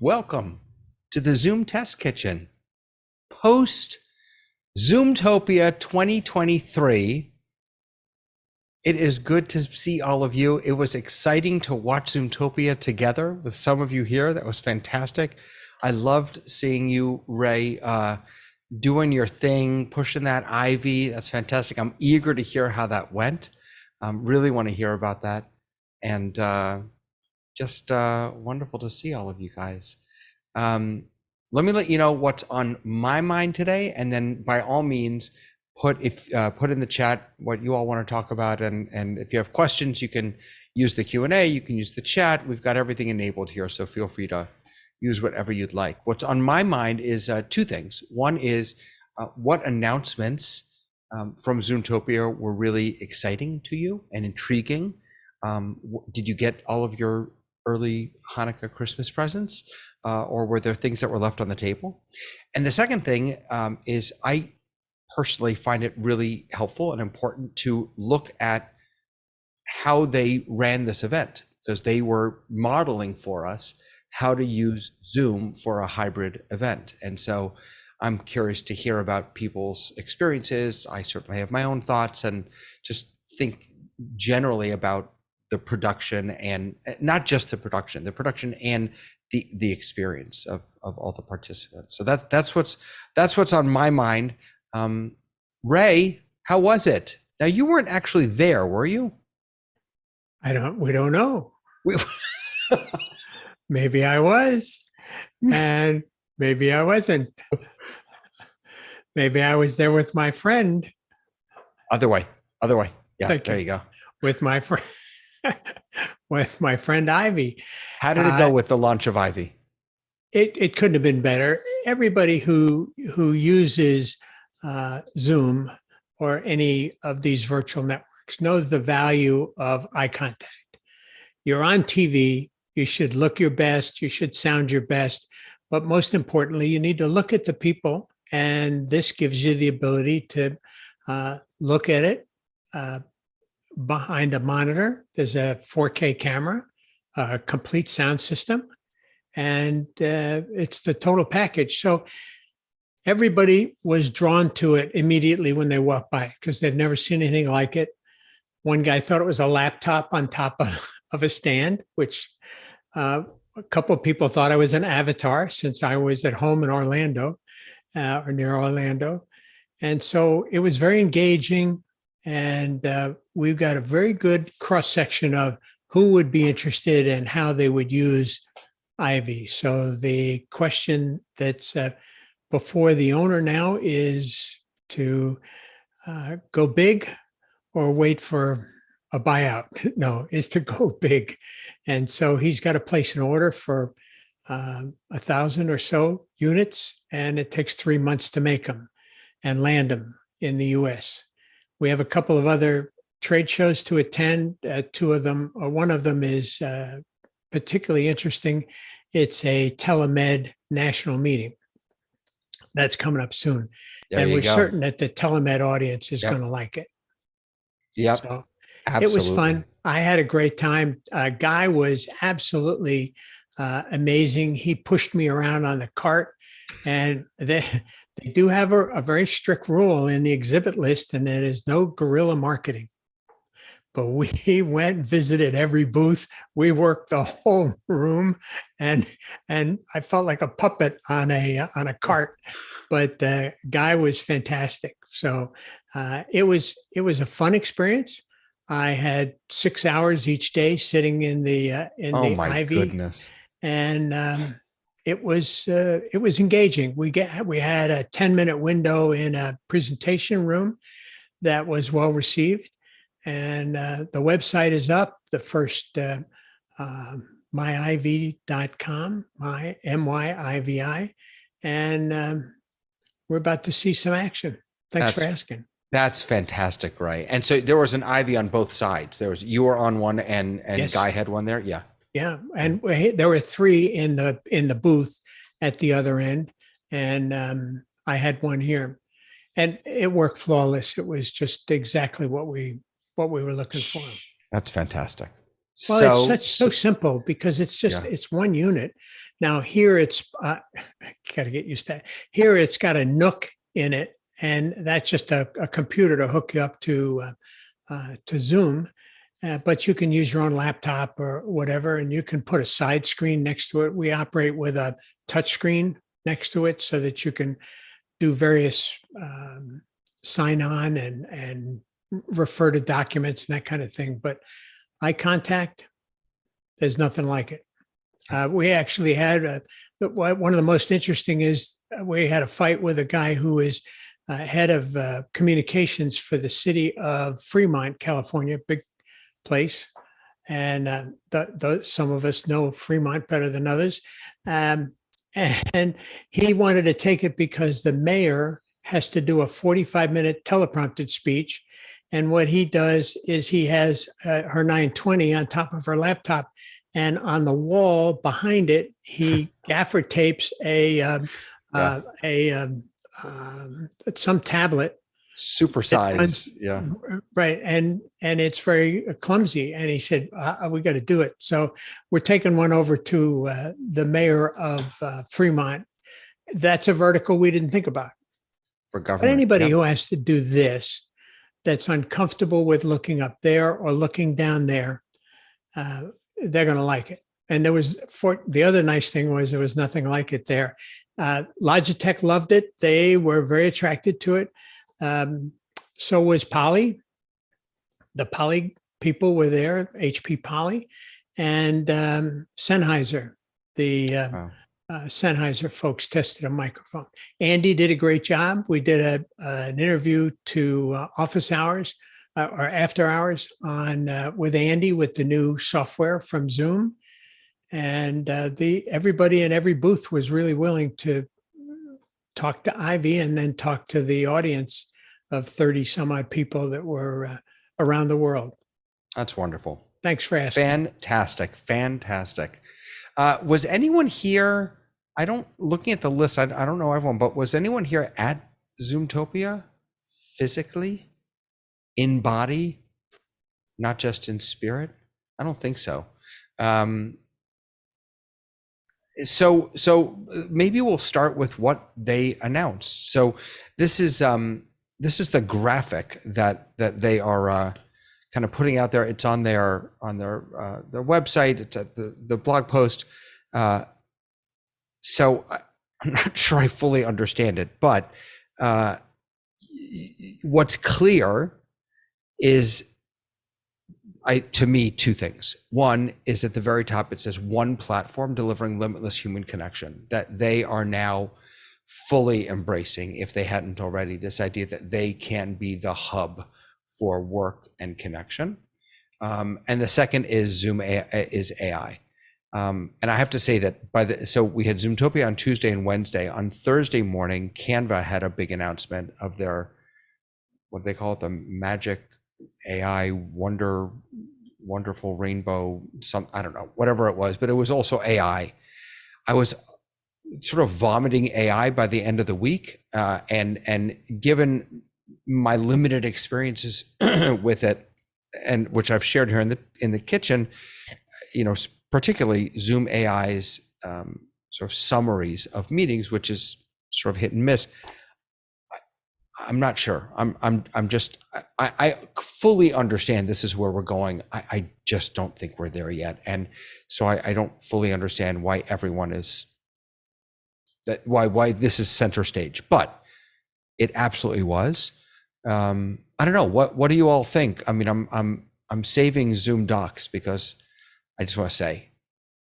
Welcome to the Zoom Test Kitchen. Post Zoomtopia 2023. It is good to see all of you. It was exciting to watch Zoomtopia together with some of you here. That was fantastic. I loved seeing you, Ray, doing your thing, pushing that Ivy. That's fantastic. I'm eager to hear how that went. Really want to hear about that. And just wonderful to see all of you guys. Let me let you know what's on my mind today, and then by all means, put in the chat what you all want to talk about, and if you have questions, you can use the Q&A, you can use the chat. We've got everything enabled here, so feel free to use whatever you'd like. What's on my mind is two things. One is what announcements from Zoomtopia were really exciting to you and intriguing. Did you get all of your early Hanukkah Christmas presents, or were there things that were left on the table? And the second thing is I personally find it really helpful and important to look at how they ran this event, because they were modeling for us how to use Zoom for a hybrid event. And so I'm curious to hear about people's experiences. I certainly have my own thoughts, and just think generally about the production, and not just the production and the experience of all the participants. So that's what's on my mind. Ray, how was it? Now, you weren't actually there, were you? We don't know. Maybe I was, and maybe I wasn't. Maybe I was there with my friend. Other way. Yeah, Thank there you go. With my friend. With my friend Ivy. How did it go with the launch of Ivy? It couldn't have been better. Everybody who uses Zoom or any of these virtual networks knows the value of eye contact. You're on TV, you should look your best, you should sound your best, but most importantly, you need to look at the people, and this gives you the ability to look at it behind a monitor. There's a 4K camera, a complete sound system, and it's the total package. So everybody was drawn to it immediately when they walked by, because they've never seen anything like it. One guy thought it was a laptop on top of a stand, which a couple of people thought I was an avatar, since I was at home in Orlando or near Orlando. And so it was very engaging. And we've got a very good cross-section of who would be interested and how they would use Ivy. So the question that's before the owner now is to go big or wait for a buyout. No, is to go big. And so he's got to place an order for 1,000 or so units, and it takes 3 months to make them and land them in the US. We have a couple of other trade shows to attend. Two of them, or one of them is particularly interesting. It's a telemed national meeting that's coming up soon. There and you we're go. certain that the telemed audience is Yep. going to like it. Yep. So Absolutely. it was fun. I had a great time. Guy was absolutely amazing. He pushed me around on the cart, and they do have a very strict rule in the exhibit list, and it is no guerrilla marketing. But we went, visited every booth. We worked the whole room, and I felt like a puppet on a cart. But the guy was fantastic. So it was a fun experience. I had 6 hours each day sitting in the Oh my Ivy, goodness. and it was engaging. We had a 10-minute window in a presentation room that was well received, and the website is up. The first myiv.com, MYIVI, and we're about to see some action. Thanks for asking. That's fantastic, Ray. And so there was an Ivy on both sides. You were on one, and yes. Guy had one there. Yeah. Yeah, and there were 3 in the booth at the other end, and I had one here, and it worked flawless. It was just exactly what we were looking for. That's fantastic. Well, it's so simple because it's just it's one unit. Now here it's got to get used to that. Here it's got a Nook in it, and that's just a computer to hook you up to Zoom. But you can use your own laptop or whatever, and you can put a side screen next to it. We operate with a touch screen next to it so that you can do various sign on and refer to documents and that kind of thing. But eye contact, there's nothing like it. We actually had one of the most interesting is we had a fight with a guy who is head of communications for the city of Fremont, California, big place. And some of us know Fremont better than others. And he wanted to take it because the mayor has to do a 45-minute teleprompted speech. And what he does is he has her 920 on top of her laptop, and on the wall behind it, he gaffer tapes some tablet, supersized, right, and it's very clumsy. And he said, "We got to do it." So we're taking one over to the mayor of Fremont. That's a vertical we didn't think about for government. But anybody who has to do this, that's uncomfortable with looking up there or looking down there, they're going to like it. And the other nice thing was there was nothing like it there. Logitech loved it. They were very attracted to it. So was Poly. The Poly people were there, HP Poly, and Sennheiser. The Sennheiser folks tested a microphone. Andy did a great job. We did an interview to office hours or after hours with Andy with the new software from Zoom, and everybody in every booth was really willing to talk to Ivy and then talk to the audience of 30 some odd people that were around the world. That's wonderful. Thanks for asking. Fantastic. Was anyone here? Looking at the list, I don't know everyone, but was anyone here at Zoomtopia physically, in body, not just in spirit? I don't think so. So maybe we'll start with what they announced. So this is the graphic that they are kind of putting out there. It's on their website. It's at the blog post. So I'm not sure I fully understand it, but what's clear is, to me, 2 things. One is at the very top, it says one platform delivering limitless human connection, that they are now fully embracing, if they hadn't already, this idea that they can be the hub for work and connection. And the second is Zoom is AI. And I have to say that so we had Zoomtopia on Tuesday and Wednesday. On Thursday morning, Canva had a big announcement of their, what do they call it, the Magic AI Wonderful Rainbow, I don't know, whatever it was, but it was also AI. I was sort of vomiting AI by the end of the week, and given my limited experiences with it, and which I've shared here in the kitchen, particularly Zoom AI's sort of summaries of meetings, which is sort of hit and miss. I'm not sure. I fully understand this is where we're going. I just don't think we're there yet, and so I don't fully understand why everyone is why this is center stage, but it absolutely was. I don't know. What do you all think? I mean, I'm saving Zoom Docs because I just want to say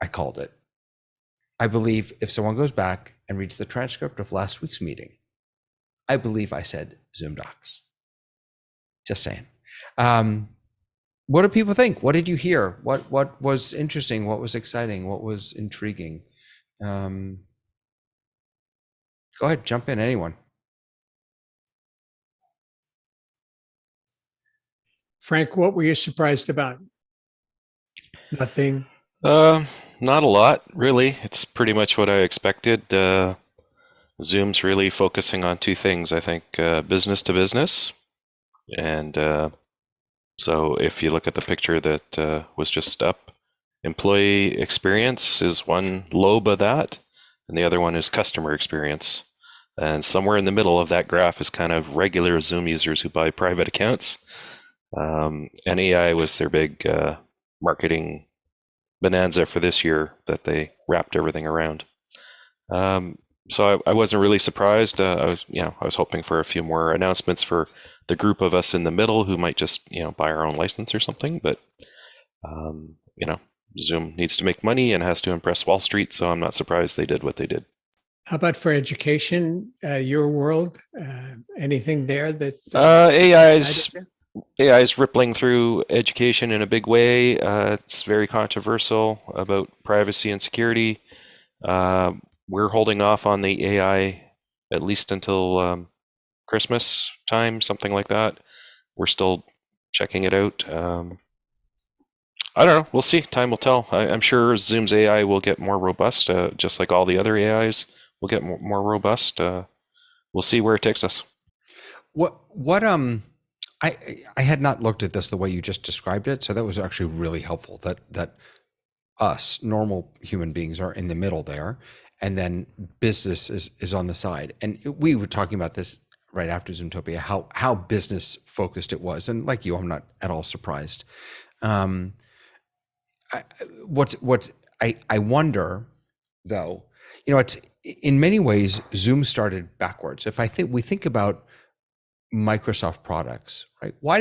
I called it. I believe if someone goes back and reads the transcript of last week's meeting, I believe I said Zoom Docs. Just saying. What do people think? What did you hear? What was interesting? What was exciting? What was intriguing? Go ahead, jump in, anyone. Frank, what were you surprised about? Nothing. Not a lot, really. It's pretty much what I expected. Zoom's really focusing on two things, I think, business to business. And so if you look at the picture that was just up, employee experience is one lobe of that, and the other one is customer experience. And somewhere in the middle of that graph is kind of regular Zoom users who buy private accounts. And AI was their big marketing bonanza for this year that they wrapped everything around. So I wasn't really surprised. I was hoping for a few more announcements for the group of us in the middle who might just buy our own license or something. But Zoom needs to make money and has to impress Wall Street, so I'm not surprised they did what they did. How about for education, your world? Anything there that AI is rippling through education in a big way. It's very controversial about privacy and security. We're holding off on the AI at least until Christmas time, something like that. We're still checking it out. I don't know. We'll see. Time will tell. I'm sure Zoom's AI will get more robust, just like all the other AIs will get more robust. We'll see where it takes us. I had not looked at this the way you just described it, so that was actually really helpful. That us normal human beings are in the middle there, and then business is on the side. And we were talking about this right after Zoomtopia, how business focused it was, and like you, I'm not at all surprised. I wonder though, it's in many ways Zoom started backwards. If we think about Microsoft products, right? Why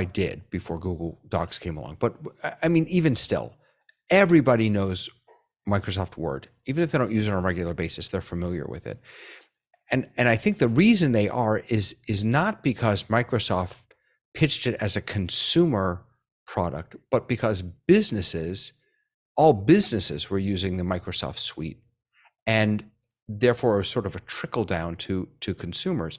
did before Google Docs came along? But I mean, even still, everybody knows Microsoft Word. Even if they don't use it on a regular basis, they're familiar with it. And I think the reason they are is not because Microsoft pitched it as a consumer product, but because all businesses were using the Microsoft suite. And therefore sort of a trickle down to consumers.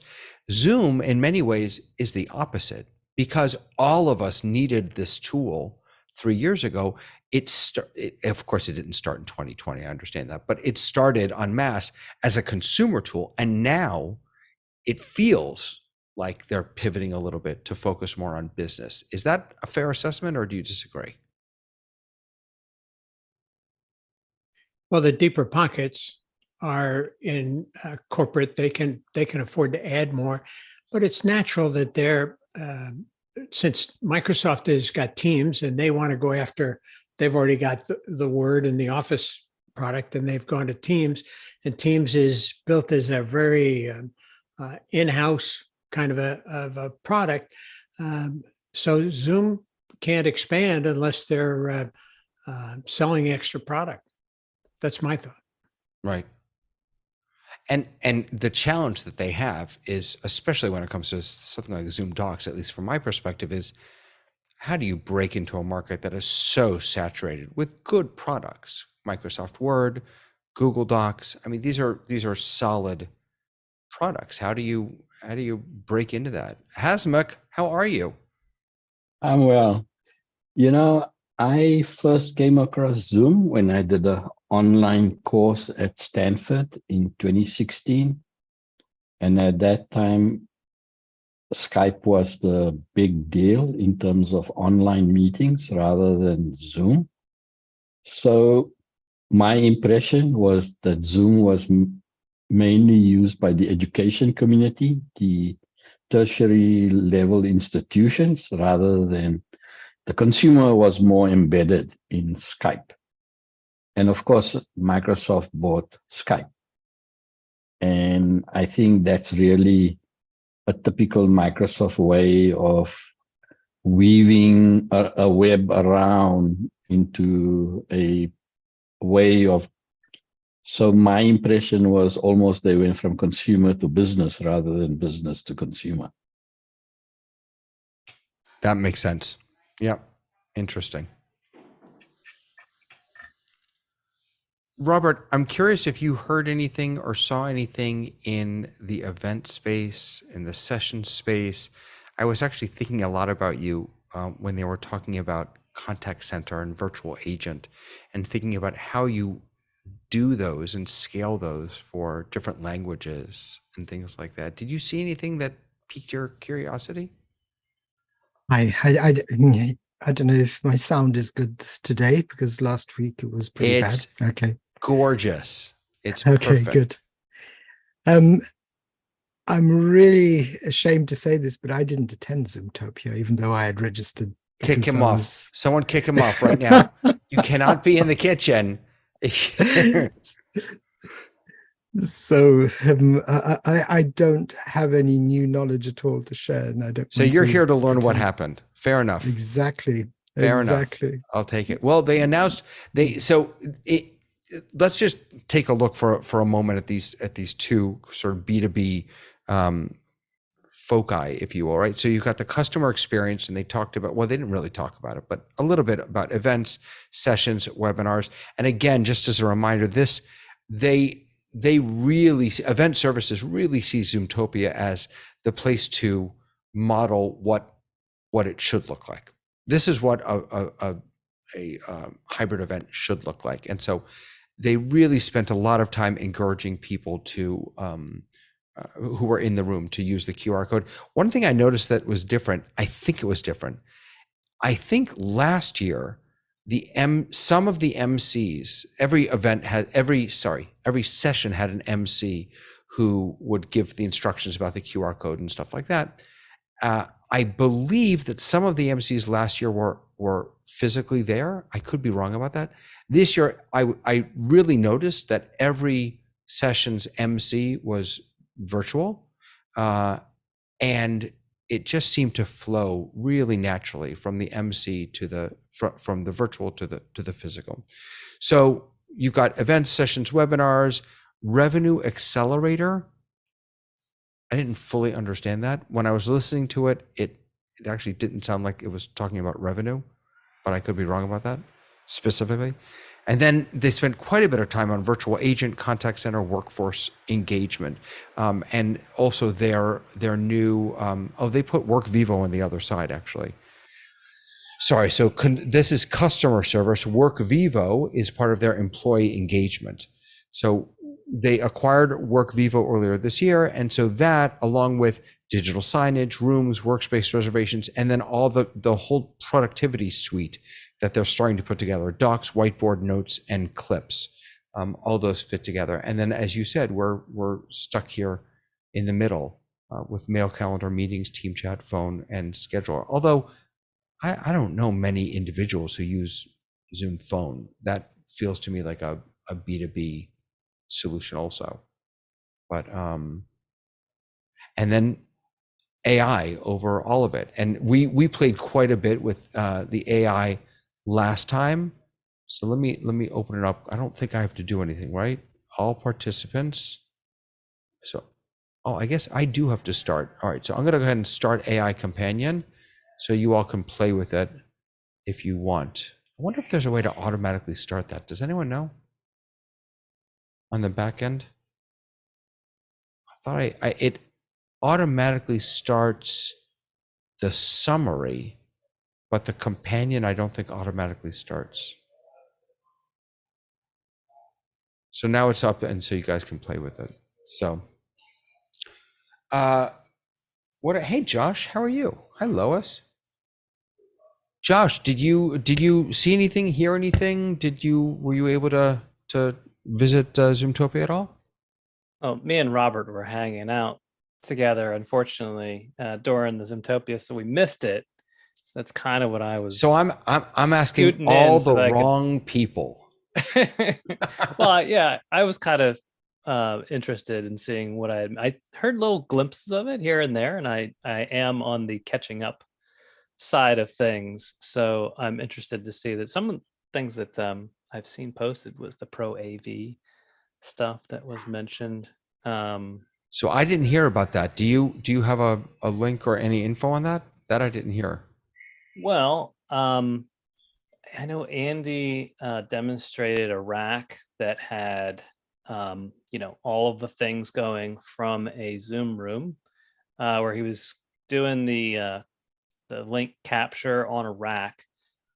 Zoom in many ways is the opposite, because all of us needed this tool 3 years ago. Of course, it didn't start in 2020, I understand that, but it started en masse as a consumer tool, and now it feels like they're pivoting a little bit to focus more on business. Is that a fair assessment, or do you disagree? Well, the deeper pockets are in corporate. They can afford to add more, but it's natural that since Microsoft has got Teams and they want to go after, they've already got the Word and the Office product, and they've gone to Teams, and Teams is built as a very in-house kind of a product. So Zoom can't expand unless they're selling extra product. That's my thought. Right. And the challenge that they have is, especially when it comes to something like Zoom Docs, at least from my perspective, is how do you break into a market that is so saturated with good products? Microsoft Word, Google Docs. I mean, these are solid products. How do you break into that? Hasmuk, how are you? I'm well. You know, I first came across Zoom when I did an online course at Stanford in 2016. And at that time, Skype was the big deal in terms of online meetings rather than Zoom. So my impression was that Zoom was mainly used by the education community, the tertiary level institutions, rather than the consumer was more embedded in Skype. And of course, Microsoft bought Skype. And I think that's really a typical Microsoft way of weaving a web around into a way of. So my impression was almost they went from consumer to business rather than business to consumer. That makes sense. Yep. Interesting. Robert, I'm curious if you heard anything or saw anything in the event space, in the session space. I was actually thinking a lot about you when they were talking about contact center and virtual agent, and thinking about how you do those and scale those for different languages and things like that. Did you see anything that piqued your curiosity? I don't know if my sound is good today because last week it was pretty It's bad. Okay. gorgeous. It's Okay, perfect. good. I'm really ashamed to say this, but I didn't attend Zoomtopia, even though I had registered. Kick because him I off. was- Someone kick him off right now. You cannot be in the kitchen. So I don't have any new knowledge at all to share, and I don't. So want you're here to learn what pretend. happened. Fair enough. Exactly. Fair exactly. enough. I'll take it. Well, they announced let's just take a look for a moment at these two sort of B2B foci, if you will, right? So you've got the customer experience, and they talked about, well, they didn't really talk about it, but a little bit about events, sessions, webinars. And again, just as a reminder, they really, event services really see Zoomtopia as the place to model what it should look like. This is what a hybrid event should look like. And so they really spent a lot of time encouraging people to who were in the room to use the QR code. One thing I noticed that was different, I think it was different. I think last year, some of the MCs, every session had an MC who would give the instructions about the QR code and stuff like that. I believe that some of the MCs last year were physically there. I could be wrong about that. This year, I really noticed that every session's MC was virtual, and it just seemed to flow really naturally from the MC to from the virtual to the physical. So you've got events, sessions, webinars, revenue accelerator. I didn't fully understand that. When I was listening to it, it actually didn't sound like it was talking about revenue, but I could be wrong about that specifically. And then they spent quite a bit of time on virtual agent, contact center, workforce engagement, and also their new. They put WorkVivo on the other side actually. Sorry, so this is customer service. WorkVivo is part of their employee engagement. So they acquired WorkVivo earlier this year, and so that, along with digital signage, rooms, workspace reservations, and then all the whole productivity suite that they're starting to put together, docs, whiteboard, notes, and clips, all those fit together. And then, as you said, we're stuck here in the middle with mail, calendar, meetings, team chat, phone, and scheduler. Although I don't know many individuals who use Zoom Phone. That feels to me like a B2B solution also. But and then AI over all of it. And we played quite a bit with the AI last time. So let me open it up. I don't think I have to do anything, right? All participants. So, I guess I do have to start. All right, so I'm gonna go ahead and start AI Companion. so you all can play with it if you want. I wonder if there's a way to automatically start that. Does anyone know? On the back end? I thought it automatically starts the summary, but the companion I don't think automatically starts. So now it's up, and so you guys can play with it. So, hey Josh, how are you? Hi Lois. Josh, did you see anything, hear anything? Were you able to visit Zoomtopia at all? Oh, me and Robert were hanging out together, unfortunately, during the Zoomtopia, so we missed it. So that's kind of what I was. So I'm asking all the wrong people. Well, yeah, I was kind of interested in seeing what I heard little glimpses of it here and there, and I am on the catching up side of things, so I'm interested to see that some of the things that I've seen posted was the Pro AV stuff that was mentioned. So I didn't hear about that. Do you have a link or any info on that? That I didn't hear. Well, I know Andy demonstrated a rack that had all of the things going from a Zoom room, where he was doing the link capture on a rack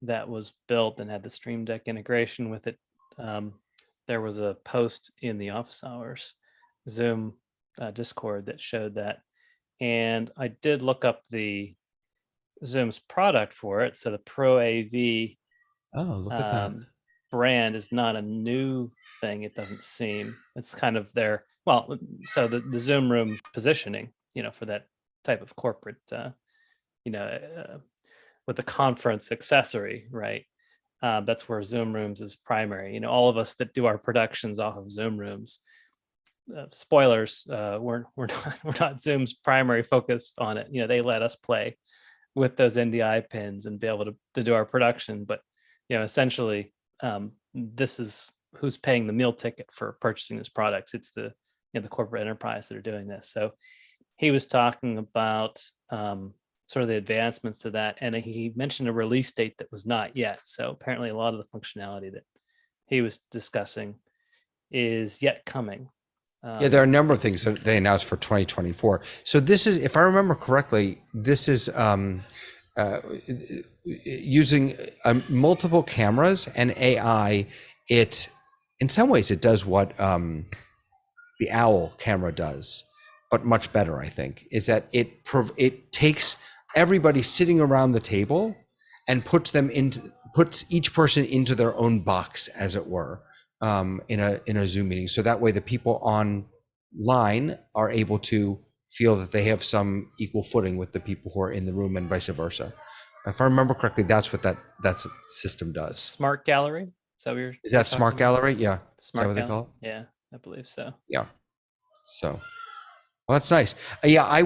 that was built and had the Stream Deck integration with it. There was a post in the office hours Zoom Discord that showed that. And I did look up the Zoom's product for it. So the Pro AV look at that. brand is not a new thing. It doesn't seem. It's kind of their, so the Zoom room positioning, for that type of corporate, with the conference accessory, right? That's where Zoom Rooms is primary. All of us that do our productions off of Zoom Rooms, spoilers, we're not Zoom's primary focus on it. They let us play with those NDI pins and be able to do our production. But essentially, this is who's paying the meal ticket for purchasing these products. It's the corporate enterprise that are doing this. So he was talking about sort of the advancements to that, and he mentioned a release date that was not yet. So apparently a lot of the functionality that he was discussing is yet coming. Yeah, there are a number of things that they announced for 2024. So this is, if I remember correctly, this is using multiple cameras and AI. It, in some ways, it does what the Owl camera does, but much better, I think, is that it takes everybody sitting around the table and puts each person into their own box, as it were, in a Zoom meeting. So that way the people online are able to feel that they have some equal footing with the people who are in the room, and vice versa. If I remember correctly, that's what that system does. Smart Gallery? Is that Smart Gallery? Yeah. Is that what they call it? Yeah, I believe so. Yeah. So, well, that's nice. Yeah,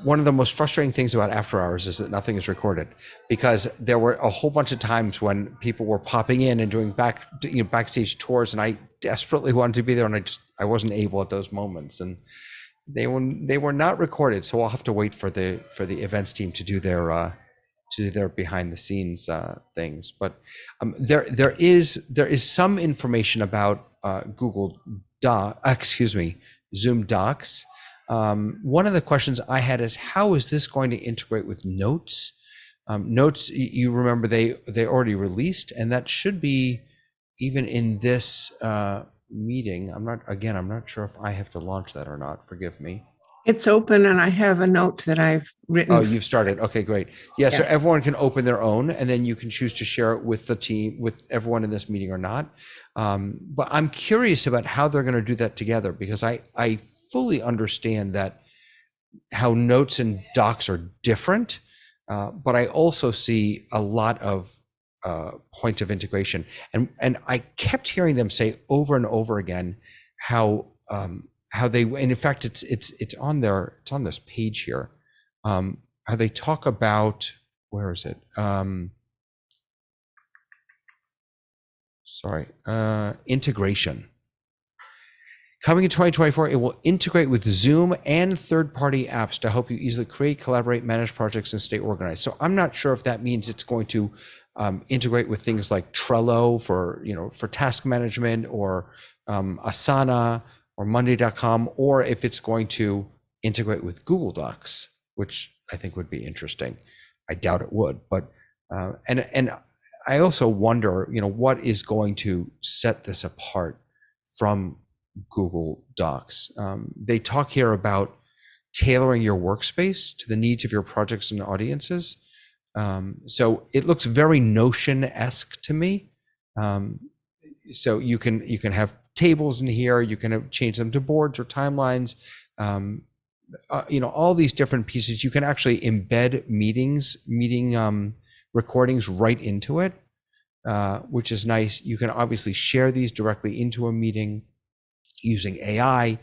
one of the most frustrating things about After Hours is that nothing is recorded, because there were a whole bunch of times when people were popping in and doing backstage tours, and I desperately wanted to be there, and I wasn't able at those moments, and they were not recorded. So I'll have to wait for the events team to do their behind the scenes things. But there is some information about Zoom Docs. One of the questions I had is, how is this going to integrate with Notes? Notes, you remember they already released, and that should be even in this meeting. I'm not sure if I have to launch that or not. Forgive me. It's open, and I have a note that I've written. Oh, you've started. Okay, great. Yeah, so everyone can open their own, and then you can choose to share it with the team, with everyone in this meeting or not. But I'm curious about how they're going to do that together, because I fully understand that how Notes and Docs are different, but I also see a lot of points of integration, and I kept hearing them say over and over again how they, and in fact it's on this page here, how they talk about, where is it? Integration. Coming in 2024, it will integrate with Zoom and third-party apps to help you easily create, collaborate, manage projects, and stay organized. So I'm not sure if that means it's going to integrate with things like Trello for task management, or Asana or Monday.com, or if it's going to integrate with Google Docs, which I think would be interesting. I doubt it would, but and I also wonder, what is going to set this apart from Google Docs. They talk here about tailoring your workspace to the needs of your projects and audiences. So it looks very Notion-esque to me. So you can have tables in here. You can change them to boards or timelines. All these different pieces. You can actually embed meeting recordings right into it, which is nice. You can obviously share these directly into a meeting using AI.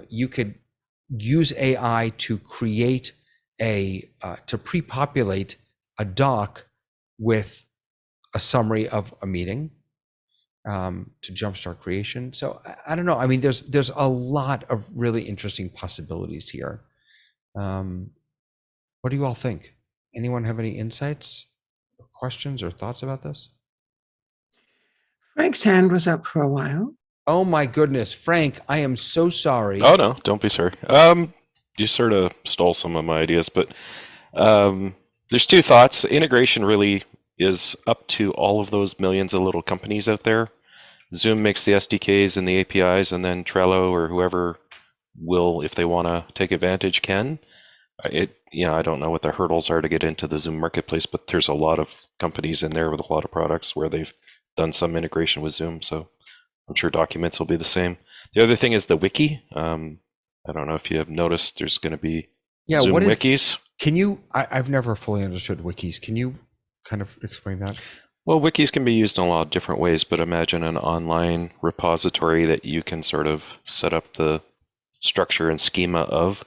You could use AI to create to pre-populate a doc with a summary of a meeting to jumpstart creation. So I don't know. I mean, there's a lot of really interesting possibilities here. What do you all think? Anyone have any insights, questions, or thoughts about this? Frank's hand was up for a while. Oh my goodness, Frank, I am so sorry. Oh no, don't be sorry. You sort of stole some of my ideas, but there's two thoughts. Integration really is up to all of those millions of little companies out there. Zoom makes the SDKs and the APIs, and then Trello or whoever will, if they want to take advantage, can. I don't know what the hurdles are to get into the Zoom marketplace, but there's a lot of companies in there with a lot of products where they've done some integration with Zoom, so I'm sure documents will be the same. The other thing is the wiki. I don't know if you have noticed, there's going to be Zoom wikis. Can you, I've never fully understood wikis. Can you kind of explain that? Well, wikis can be used in a lot of different ways, but imagine an online repository that you can sort of set up the structure and schema of.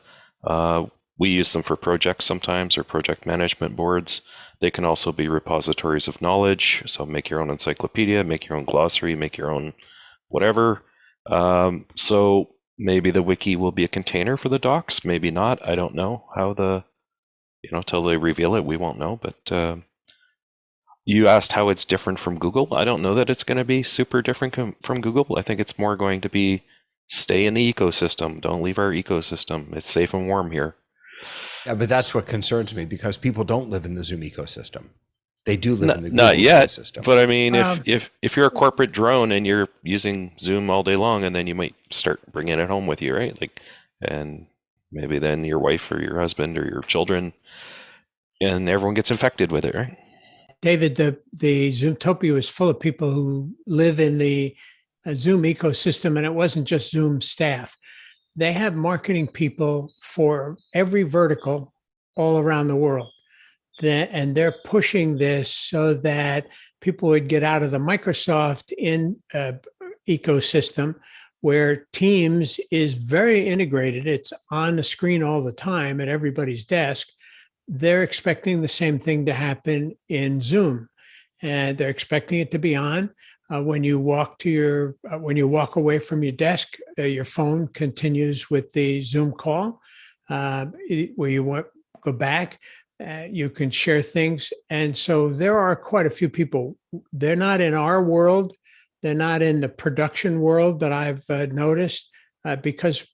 We use them for projects sometimes, or project management boards. They can also be repositories of knowledge. So make your own encyclopedia, make your own glossary, make your own whatever. So maybe the wiki will be a container for the docs, maybe not. I don't know how till they reveal it, we won't know. But you asked how it's different from Google. I don't know that it's going to be super different from Google. I think it's more going to be stay in the ecosystem. Don't leave our ecosystem. It's safe and warm here. Yeah, but that's what concerns me, because people don't live in the Zoom ecosystem. They do live in the Google not yet, ecosystem. But I mean, if you're a corporate drone and you're using Zoom all day long, and then you might start bringing it home with you, right? And maybe then your wife or your husband or your children, and everyone gets infected with it, right? David, the Zoomtopia was full of people who live in the Zoom ecosystem, and it wasn't just Zoom staff. They have marketing people for every vertical all around the world. And they're pushing this so that people would get out of the Microsoft ecosystem, where Teams is very integrated. It's on the screen all the time at everybody's desk. They're expecting the same thing to happen in Zoom. And they're expecting it to be on. When you walk away from your desk, your phone continues with the Zoom call. Where you go back, you can share things. And so there are quite a few people. They're not in our world. They're not in the production world that I've noticed, because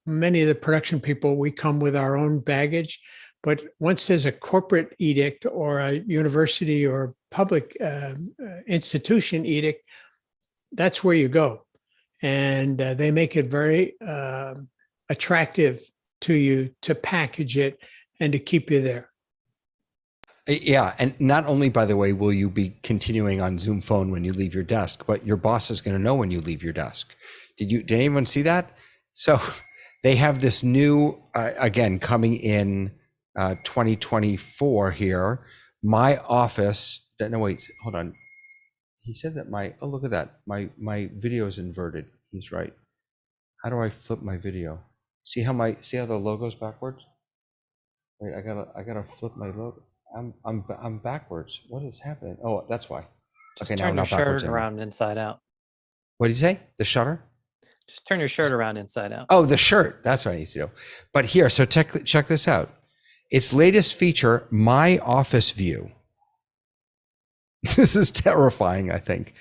many of the production people, we come with our own baggage. But once there's a corporate edict or a university or public institution edict, that's where you go. And they make it very attractive to you to package it and to keep you there. Yeah, and not only, by the way, will you be continuing on Zoom Phone when you leave your desk, but your boss is going to know when you leave your desk. Did anyone see that? So they have this new, again, coming in 2024 here. My office. No, wait, hold on. He said that oh, look at that. My video is inverted. He's right. How do I flip my video? See how the logo's backwards? Wait, I gotta flip my logo. I'm backwards. What is happening? Oh, that's why. Just okay, now turn I'm your not backwards shirt around inside out. What did you say? The shutter? Just turn your shirt around inside out. Oh, the shirt. That's what I need to do. But here, so check this out. Its latest feature, My Office View. This is terrifying, I think.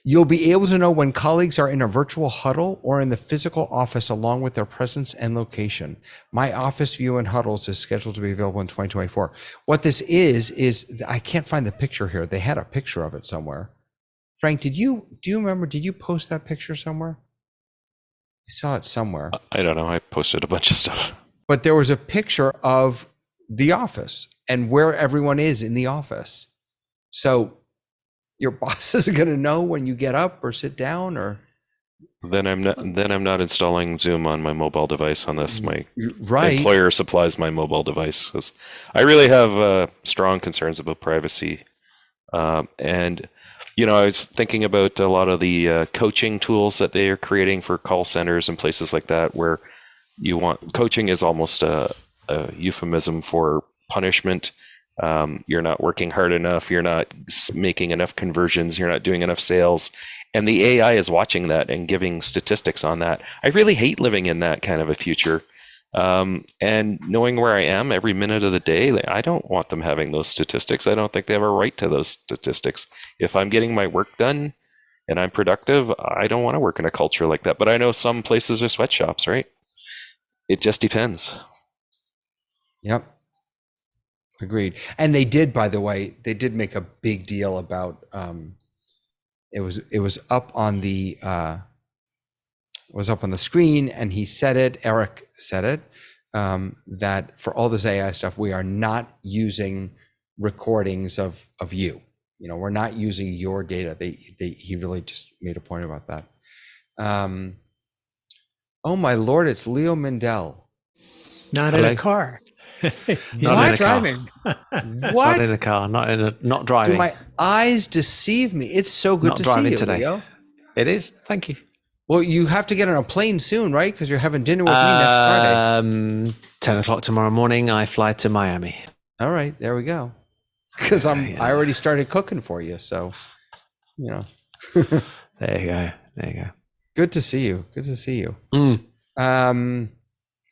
You'll be able to know when colleagues are in a virtual huddle or in the physical office along with their presence and location. My Office View in huddles is scheduled to be available in 2024. What this is I can't find the picture here. They had a picture of it somewhere. Frank, do you remember, did you post that picture somewhere? I saw it somewhere. I don't know. I posted a bunch of stuff. But there was a picture of the office and where everyone is in the office. So your boss is going to know when you get up or sit down, or Then I'm not installing Zoom on my mobile device unless my right. employer supplies my mobile device. 'Cause I really have strong concerns about privacy. And I was thinking about a lot of the coaching tools that they are creating for call centers and places like that, where coaching is almost a euphemism for punishment. You're not working hard enough. You're not making enough conversions. You're not doing enough sales. And the AI is watching that and giving statistics on that. I really hate living in that kind of a future. And knowing where I am every minute of the day, I don't want them having those statistics. I don't think they have a right to those statistics. If I'm getting my work done and I'm productive, I don't want to work in a culture like that. But I know some places are sweatshops, right? It just depends. Yep. Agreed. And they did, by the way, they did make a big deal about it was up on the screen, and he said it, Eric said it, that for all this AI stuff, we are not using recordings of you. We're not using your data. He really just made a point about that. Oh my Lord, it's Leo Mindell. Not in a car. He's Not not driving. What? Not in a car, not driving. Do my eyes deceive me? It's so good Not to see driving you, today. Leo. It is. Thank you. Well, you have to get on a plane soon, right? Because you're having dinner with me next Friday. 10 o'clock tomorrow morning, I fly to Miami. All right, there we go. Because I already started cooking for you, so There you go. There you go. good to see you. Good to see you. Mm.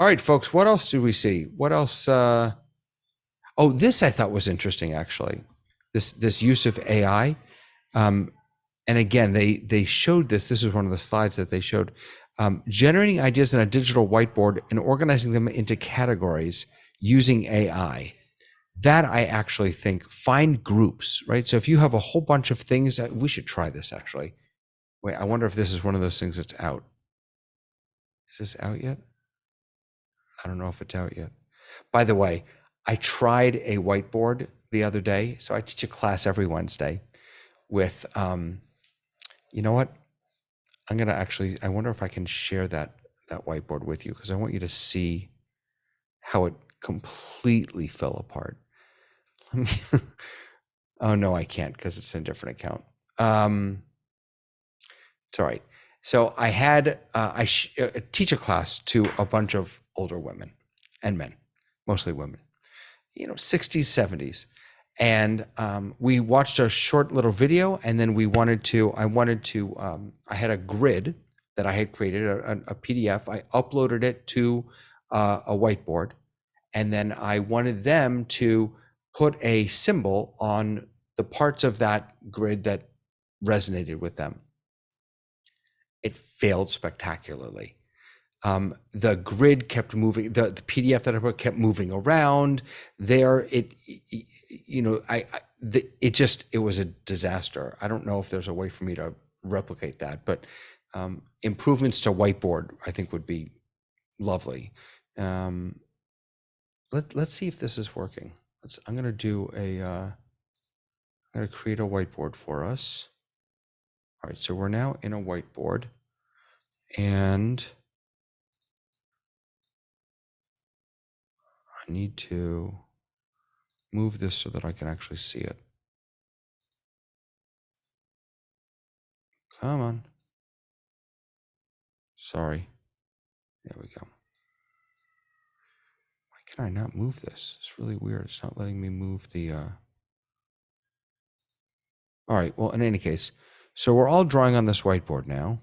All right, folks. What else do we see? What else? This I thought was interesting, actually. This use of AI. And again, they showed this. This is one of the slides that they showed. Generating ideas in a digital whiteboard and organizing them into categories using AI. That I actually think, find groups, right? So if you have a whole bunch of things, we should try this actually. Wait, I wonder if this is one of those things that's out. Is this out yet? I don't know if it's out yet. By the way, I tried a whiteboard the other day. So I teach a class every Wednesday with, you know what? I'm going to I wonder if I can share that whiteboard with you, because I want you to see how it completely fell apart. Oh no, I can't, because it's in a different account. It's all right. So I had, I teach a class to a bunch of older women and men, mostly women, 60s, 70s. And we watched a short little video, and then I had a grid that I had created, a PDF. I uploaded it to a whiteboard, and then I wanted them to put a symbol on the parts of that grid that resonated with them. It failed spectacularly. The grid kept moving. The PDF that I put kept moving around. It was a disaster. I don't know if there's a way for me to replicate that, but improvements to whiteboard I think would be lovely. Let's see if this is working. I'm going to create a whiteboard for us. All right, so we're now in a whiteboard, and I need to move this so that I can actually see it. Come on. Sorry. There we go. Why can I not move this? It's really weird. It's not letting me move the... All right, well, in any case, so we're all drawing on this whiteboard now.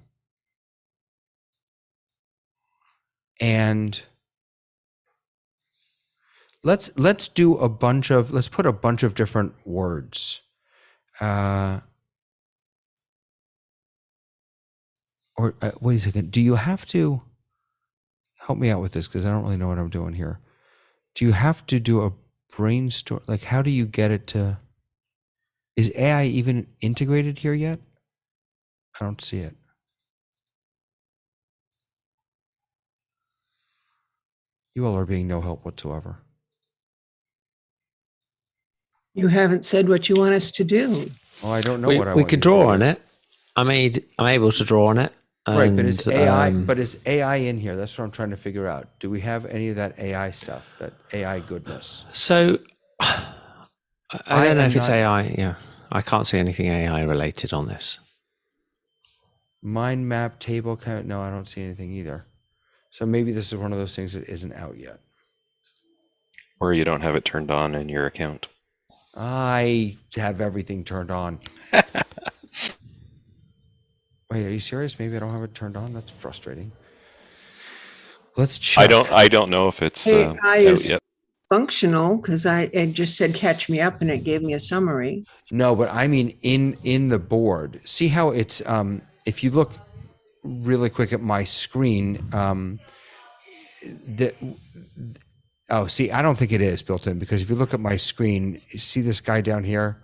And let's do a bunch of, let's put a bunch of different words. Wait a second. Do you have to help me out with this? Because I don't really know what I'm doing here. Do you have to do a brainstorm? Like, how do you get it to, is AI even integrated here yet? I don't see it. You all are being no help whatsoever. You haven't said what you want us to do. Well, I don't know We, what I we want could you to draw do. on it. I'm able to draw on it. Right, but and, is AI? But is AI in here? That's what I'm trying to figure out. Do we have any of that AI stuff? That AI goodness? So I don't know am if it's not- AI. Yeah, I can't see anything AI related on this. Mind map table count? No, I don't see anything either. So maybe this is one of those things that isn't out yet. Or you don't have it turned on in your account. I have everything turned on. Wait, are you serious? Maybe I don't have it turned on. That's frustrating. Let's check. I don't know if it's AI out is yet. functional because it just said catch me up and it gave me a summary. No, but I mean in the board. See how it's if you look really quick at my screen, see, I don't think it is built in, because if you look at my screen, you see this guy down here?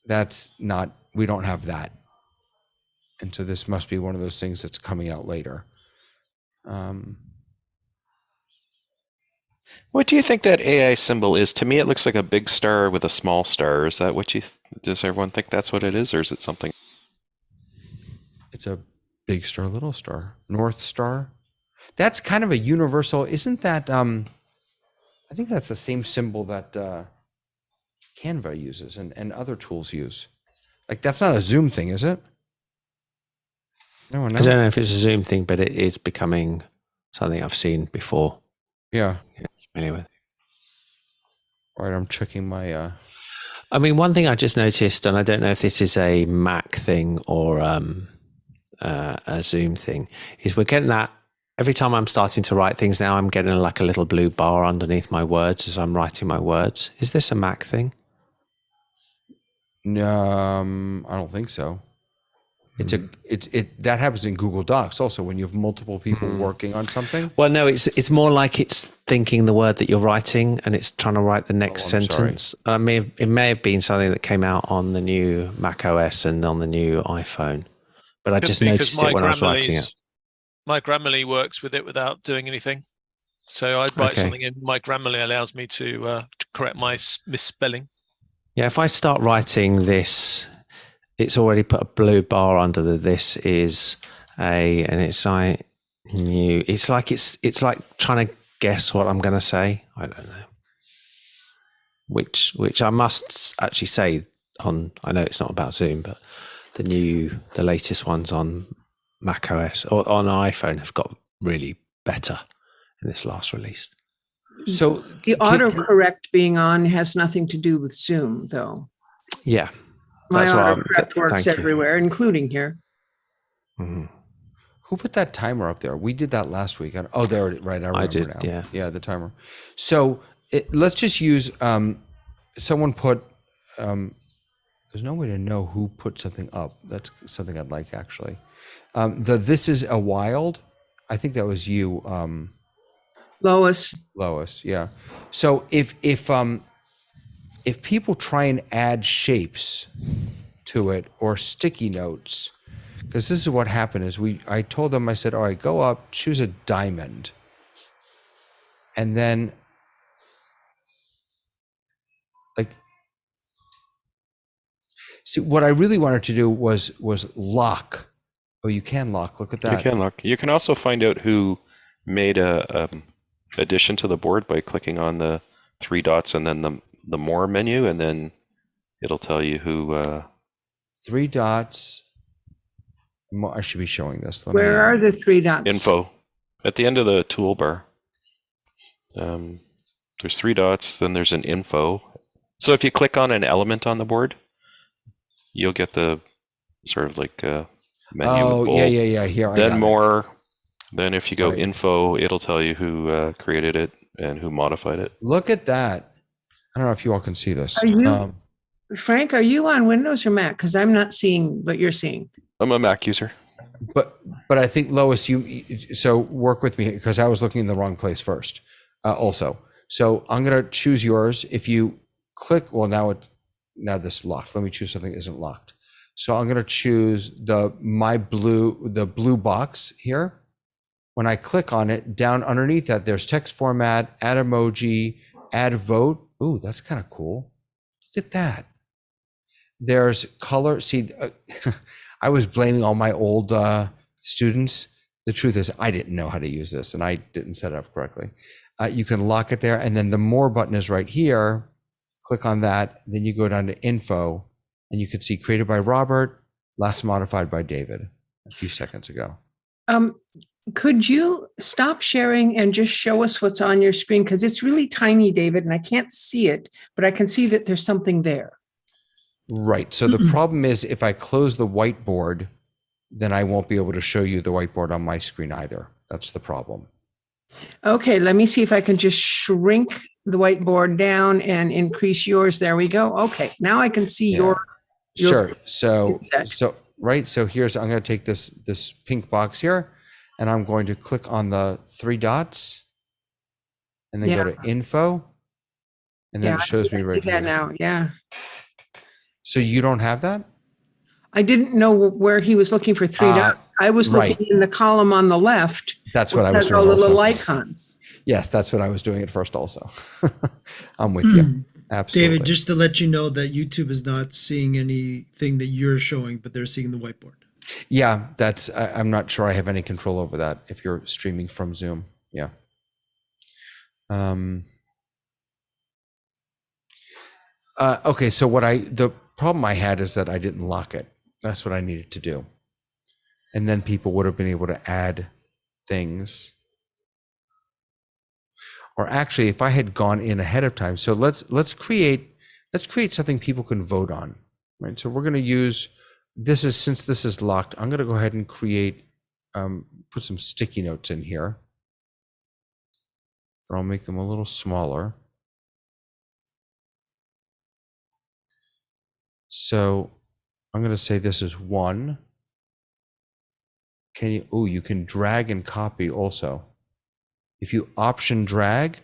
That's not, we don't have that. And so this must be one of those things that's coming out later. What do you think that AI symbol is? To me, it looks like a big star with a small star. Is that what you? Does everyone think that's what it is, or is it something? It's a big star, little star, North Star. That's kind of a universal, isn't that? I think that's the same symbol that Canva uses and other tools use. Like, that's not a Zoom thing, is it? No one I knows. don't know if it's a Zoom thing, but it is becoming something I've seen before. Yeah. Familiar with. All right, I'm checking my. I mean, one thing I just noticed, and I don't know if this is a Mac thing or a Zoom thing, is we're getting that every time I'm starting to write things now. I'm getting like a little blue bar underneath my words as I'm writing my words. Is this a Mac thing? No, I don't think so. That happens in Google Docs also when you have multiple people working on something. Well, no, it's more like it's thinking the word that you're writing and it's trying to write the next I'm sentence. It may have been something that came out on the new Mac OS and on the new iPhone, but I Could just be, 'cause noticed it when I was writing it. My Grammarly works with it without doing anything. So I write Okay. something in my Grammarly allows me to correct my misspelling. Yeah, if I start writing this, it's already put a blue bar under the this is a, and it's like new. It's like trying to guess what I'm going to say. I don't know. Which I must actually say on. I know it's not about Zoom, but the latest ones on Mac OS or on iPhone have got really better in this last release. So The autocorrect being on has nothing to do with Zoom, though. Yeah, My that's what I'm- autocorrect works thank you. everywhere, including here. Mhm. who put that timer up there? We did that last week. Oh, there, right. I remember did, now. yeah. Yeah, the timer. So let's just use. Someone put. There's no way to know who put something up. That's something I'd like, actually. This is a wild. I think that was you, Lois, Lois. Yeah. So if people try and add shapes to it or sticky notes, because this is what happened is I told them, I said, all right, go up, choose a diamond. And then see, what I really wanted to do was lock. Oh, you can lock. Look at that. You can look. You can also find out who made a addition to the board by clicking on the three dots and then the more menu, and then it'll tell you who. Three dots. I should be showing this. where are the three dots? Info at the end of the toolbar. There's three dots. Then there's an info. So if you click on an element on the board, you'll get the sort of like menu. Oh, with bold. yeah. Here, I got Then it. more, Then if you go Right. info, it'll tell you who created it and who modified it. Look at that. I don't know if you all can see this. Are you- Frank, are you on Windows or Mac? Because I'm not seeing what you're seeing. I'm a Mac user. But I think Lois, so work with me because I was looking in the wrong place first. Also, so I'm gonna choose yours. If you click, well, now this is locked. Let me choose something that isn't locked. So I'm gonna choose the blue box here. When I click on it, down underneath that, there's text format, add emoji, add vote. Ooh, that's kind of cool. Look at that. There's color. See, I was blaming all my old students. The truth is I didn't know how to use this and I didn't set it up correctly. You can lock it there. And then the more button is right here. Click on that. Then you go down to info and you can see created by Robert, last modified by David a few seconds ago. Could you stop sharing and just show us what's on your screen? Because it's really tiny, David, and I can't see it, but I can see that there's something there. Right. So the problem is if I close the whiteboard, then I won't be able to show you the whiteboard on my screen either. That's the problem. Okay, let me see if I can just shrink the whiteboard down and increase yours. There we go. Okay, now I can see your Sure. So set. right. So here's, I'm going to take this pink box here and I'm going to click on the 3 dots and then go to info. And then it shows me right here. Now. Yeah. So you don't have that? I didn't know where he was looking for 3 dots. I was looking in the column on the left. That's what I was doing. All the little also. icons. Yes, that's what I was doing at first also. I'm with you. Absolutely. David, just to let you know that YouTube is not seeing anything that you're showing, but they're seeing the whiteboard. Yeah, I'm not sure I have any control over that if you're streaming from Zoom. Yeah. Okay, so the problem I had is that I didn't lock it. That's what I needed to do. And then people would have been able to add things. Or actually, if I had gone in ahead of time, so let's create something people can vote on, right? So we're going to use since this is locked, I'm going to go ahead and create, put some sticky notes in here. I'll make them a little smaller. So I'm going to say this is 1. You can drag and copy also. If you option drag,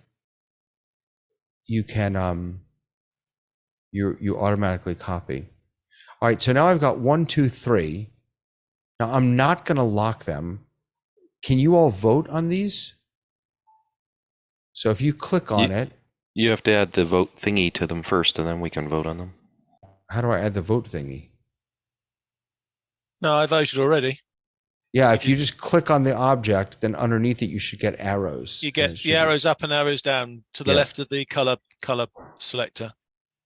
you can, you automatically copy. All right, so now I've got 1, 2, 3. Now I'm not going to lock them. Can you all vote on these? So if you click on it. You have to add the vote thingy to them first and then we can vote on them. How do I add the vote thingy? No, I voted already. Yeah, if you just click on the object, then underneath it, you should get arrows. You get the arrows up and arrows down to the left of the color selector.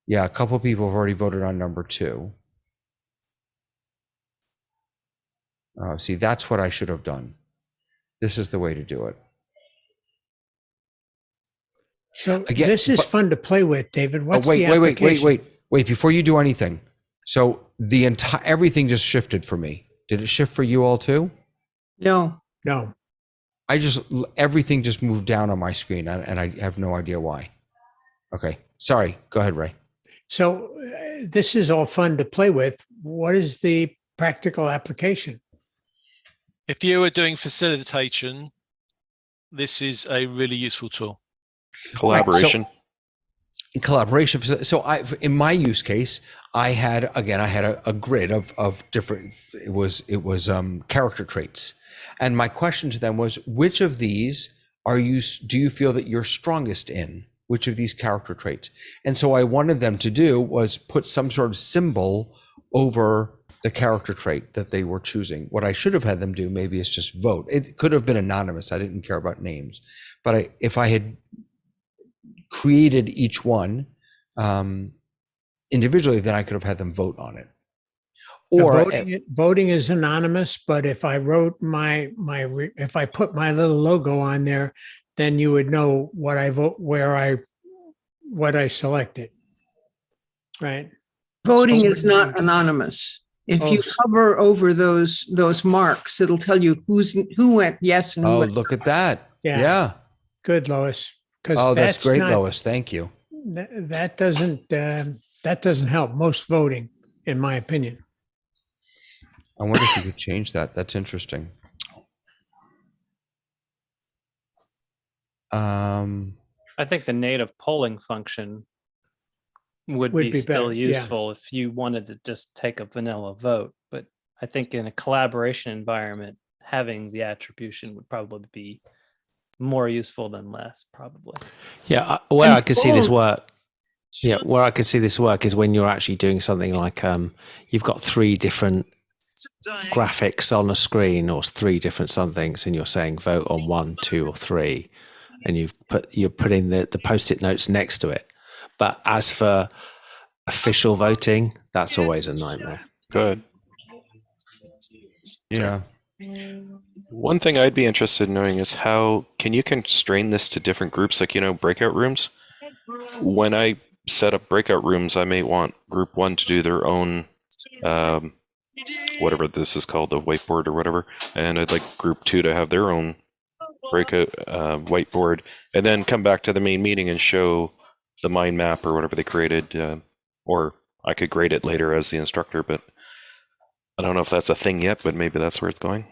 Yeah, a couple of people have already voted on number 2. See, that's what I should have done. This is the way to do it. So again, this is fun to play with, David. What's the application? Wait, before you do anything. So everything just shifted for me. Did it shift for you all too? No. Everything just moved down on my screen and I have no idea why. Okay, sorry. Go ahead, Ray. So this is all fun to play with. What is the practical application? If you are doing facilitation, this is a really useful tool. Collaboration. Collaboration. So in my use case, I had a grid of different, it was character traits. And my question to them was, which of these do you feel that you're strongest in? Which of these character traits? And so I wanted them to do was put some sort of symbol over the character trait that they were choosing. What I should have had them do maybe is just vote. It could have been anonymous. I didn't care about names, but if I had created each one individually, then I could have had them vote on it. Or voting is anonymous, but if I wrote if I put my little logo on there, then you would know what I vote, what I selected, right? Voting is not anonymous. If Oh, you hover over those marks, it'll tell you who went yes and who Oh, went. look at that. Yeah. Yeah. good, Lois. Because Oh, that's great, not, Lois. Thank you. That doesn't help most voting, in my opinion. I wonder if you could change that. That's interesting. I think the native polling function would be still better, yeah. useful if you wanted to just take a vanilla vote. But I think in a collaboration environment, having the attribution would probably be more useful than less, probably. Yeah, where And I could see this polls- work. Yeah, where I could see this work is when you're actually doing something like you've got 3 different graphics on a screen or 3 different somethings, and you're saying vote on 1, 2, or 3, and you're putting the post-it notes next to it. But as for official voting, that's always a nightmare. Good. Yeah. One thing I'd be interested in knowing is how can you constrain this to different groups, like, breakout rooms? When I set up breakout rooms, I may want group 1 to do their own, whatever this is called, the whiteboard or whatever, and I'd like group 2 to have their own breakout whiteboard, and then come back to the main meeting and show the mind map or whatever they created, or I could grade it later as the instructor, but I don't know if that's a thing yet, but maybe that's where it's going.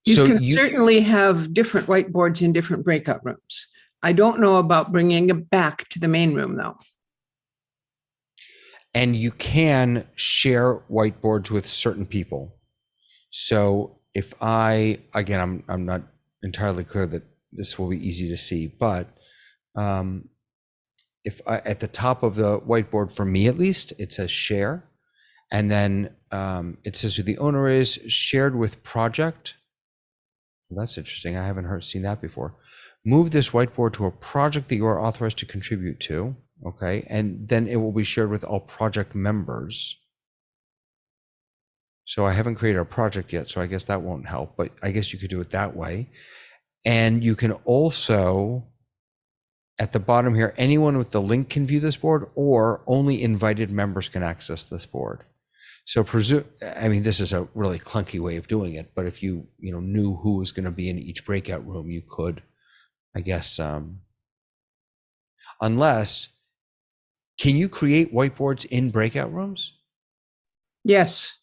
You So can you- certainly have different whiteboards in different breakout rooms. I don't know about bringing it back to the main room, though. And you can share whiteboards with certain people. So if again, I'm not entirely clear that this will be easy to see, but if at the top of the whiteboard, for me at least, it says share, and then it says who the owner is, shared with project. Well, that's interesting. I haven't seen that before. Move this whiteboard to a project that you are authorized to contribute to. Okay, and then it will be shared with all project members. So I haven't created a project yet, so I guess that won't help, but I guess you could do it that way. And you can also, at the bottom here, anyone with the link can view this board, or only invited members can access this board. So this is a really clunky way of doing it, but if you knew who was going to be in each breakout room, you could, I guess, unless, can you create whiteboards in breakout rooms? Yes.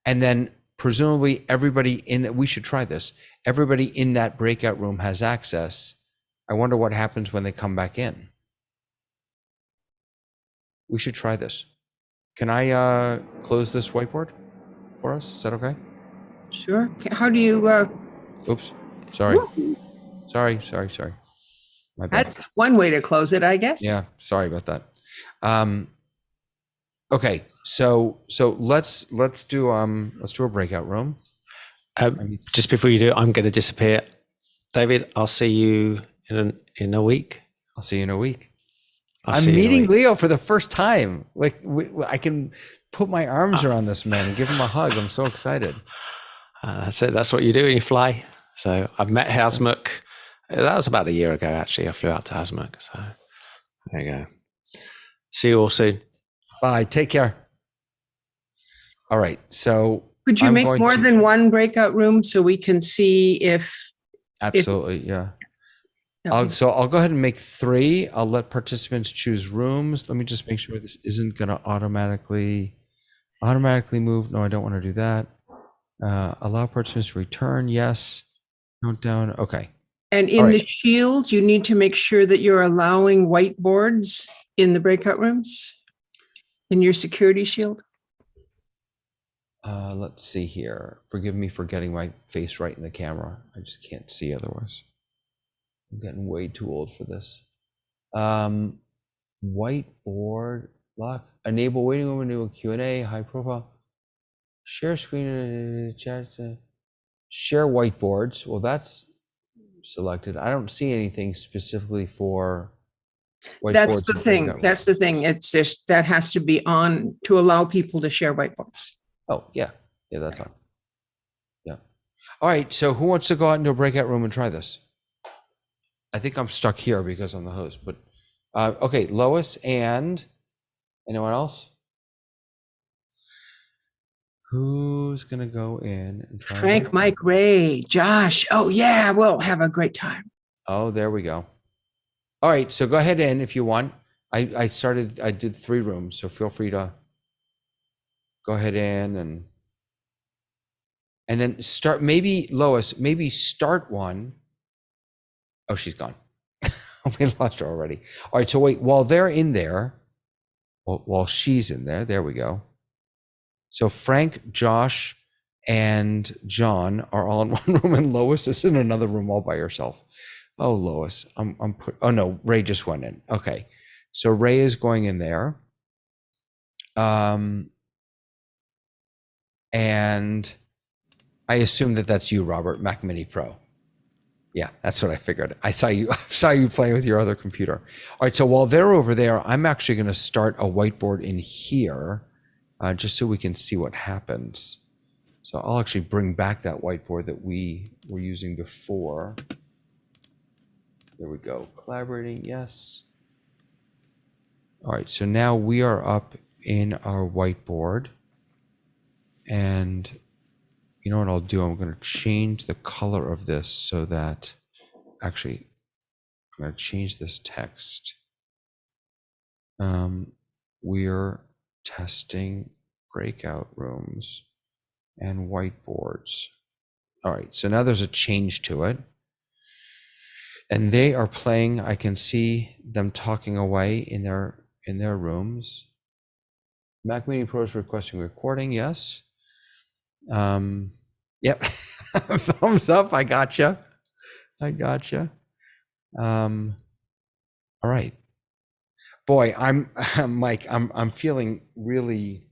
And then presumably everybody we should try this. Everybody in that breakout room has access. I wonder what happens when they come back in. We should try this. Can I close this whiteboard for us? Is that okay? Sure. How do you? Oops. Sorry. Sorry. My bad. That's one way to close it, I guess. Yeah. Sorry about that. Okay. So let's do a breakout room. Just before you do, I'm going to disappear. David, I'll see you in a week. I'll see you in a week. I'll I'm see you in a meeting week. Leo for the first time. Like I can put my arms around this man and give him a hug. I'm so excited. That's it. That's what you do when you fly. So I've met Hasmukh. That was about a year ago, actually. I flew out to Hasmukh. So there you go. See you all soon. Bye. Take care. All right. So Could you I'm make going more to- than one breakout room so we can see if? Absolutely. Yeah. Okay. I'll go ahead and make 3. I'll let participants choose rooms. Let me just make sure this isn't going to automatically move. No, I don't want to do that. Allow participants to return. Yes. Note down. Okay. And in All the right. shield, you need to make sure that you're allowing whiteboards in the breakout rooms in your security shield. Let's see here. Forgive me for getting my face right in the camera. I just can't see otherwise. I'm getting way too old for this. Whiteboard lock. Enable waiting room, enable Q&A, high profile. Share screen, chat. Share whiteboards. Well, that's selected. I don't see anything specifically for whiteboards. That's the in thing. breakout That's the thing. It's just that has to be on to allow people to share whiteboards. Oh, yeah. Yeah, that's on. Yeah. All right. So who wants to go out into a breakout room and try this? I think I'm stuck here because I'm the host, but okay, Lois and anyone else? Who's gonna go in and try? Frank, Mike, Ray, Josh. Oh yeah, we'll have a great time. Oh, there we go. All right, so go ahead in if you want. I did 3 rooms, so feel free to go ahead in and then start. Maybe Lois, maybe start one. Oh, she's gone. We lost her already. All right, so wait, while they're in there, while she's in there we go. So Frank, Josh, and John are all in one room, and Lois is in another room all by herself. Oh, Lois, oh no, Ray just went in. Okay, so Ray is going in there. And I assume that that's you, Robert, Mac Mini Pro. Yeah, that's what I figured. I saw you playing with your other computer. All right, so while they're over there, I'm actually going to start a whiteboard in here, just so we can see what happens. So I'll actually bring back that whiteboard that we were using before. There we go. Collaborating, yes. All right, so now we are up in our whiteboard. And you know what I'll do? I'm going to change the color of this so that, actually, I'm going to change this text. We're testing breakout rooms and whiteboards. All right, so now there's a change to it. And they are playing. I can see them talking away in their rooms. Mac Mini Pro is requesting recording, yes. Yep. Thumbs up. I gotcha. All right. Boy, I'm Mike, I'm feeling really,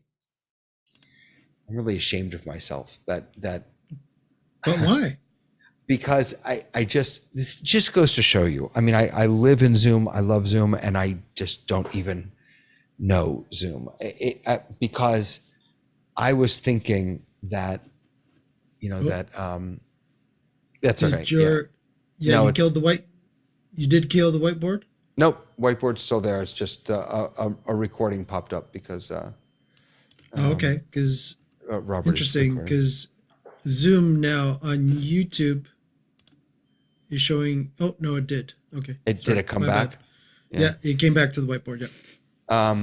I'm really ashamed of myself that But why? because this just goes to show you. I mean, I live in Zoom, I love Zoom, and I just don't even know Zoom. Because I was thinking that, that's okay. You killed you did kill the whiteboard? Nope, whiteboard's still there. It's just a recording popped up because. Okay, because Robert. Interesting, because Zoom now on YouTube is showing. Oh no, it did. Okay, did it come back? Yeah, it came back to the whiteboard. Yeah.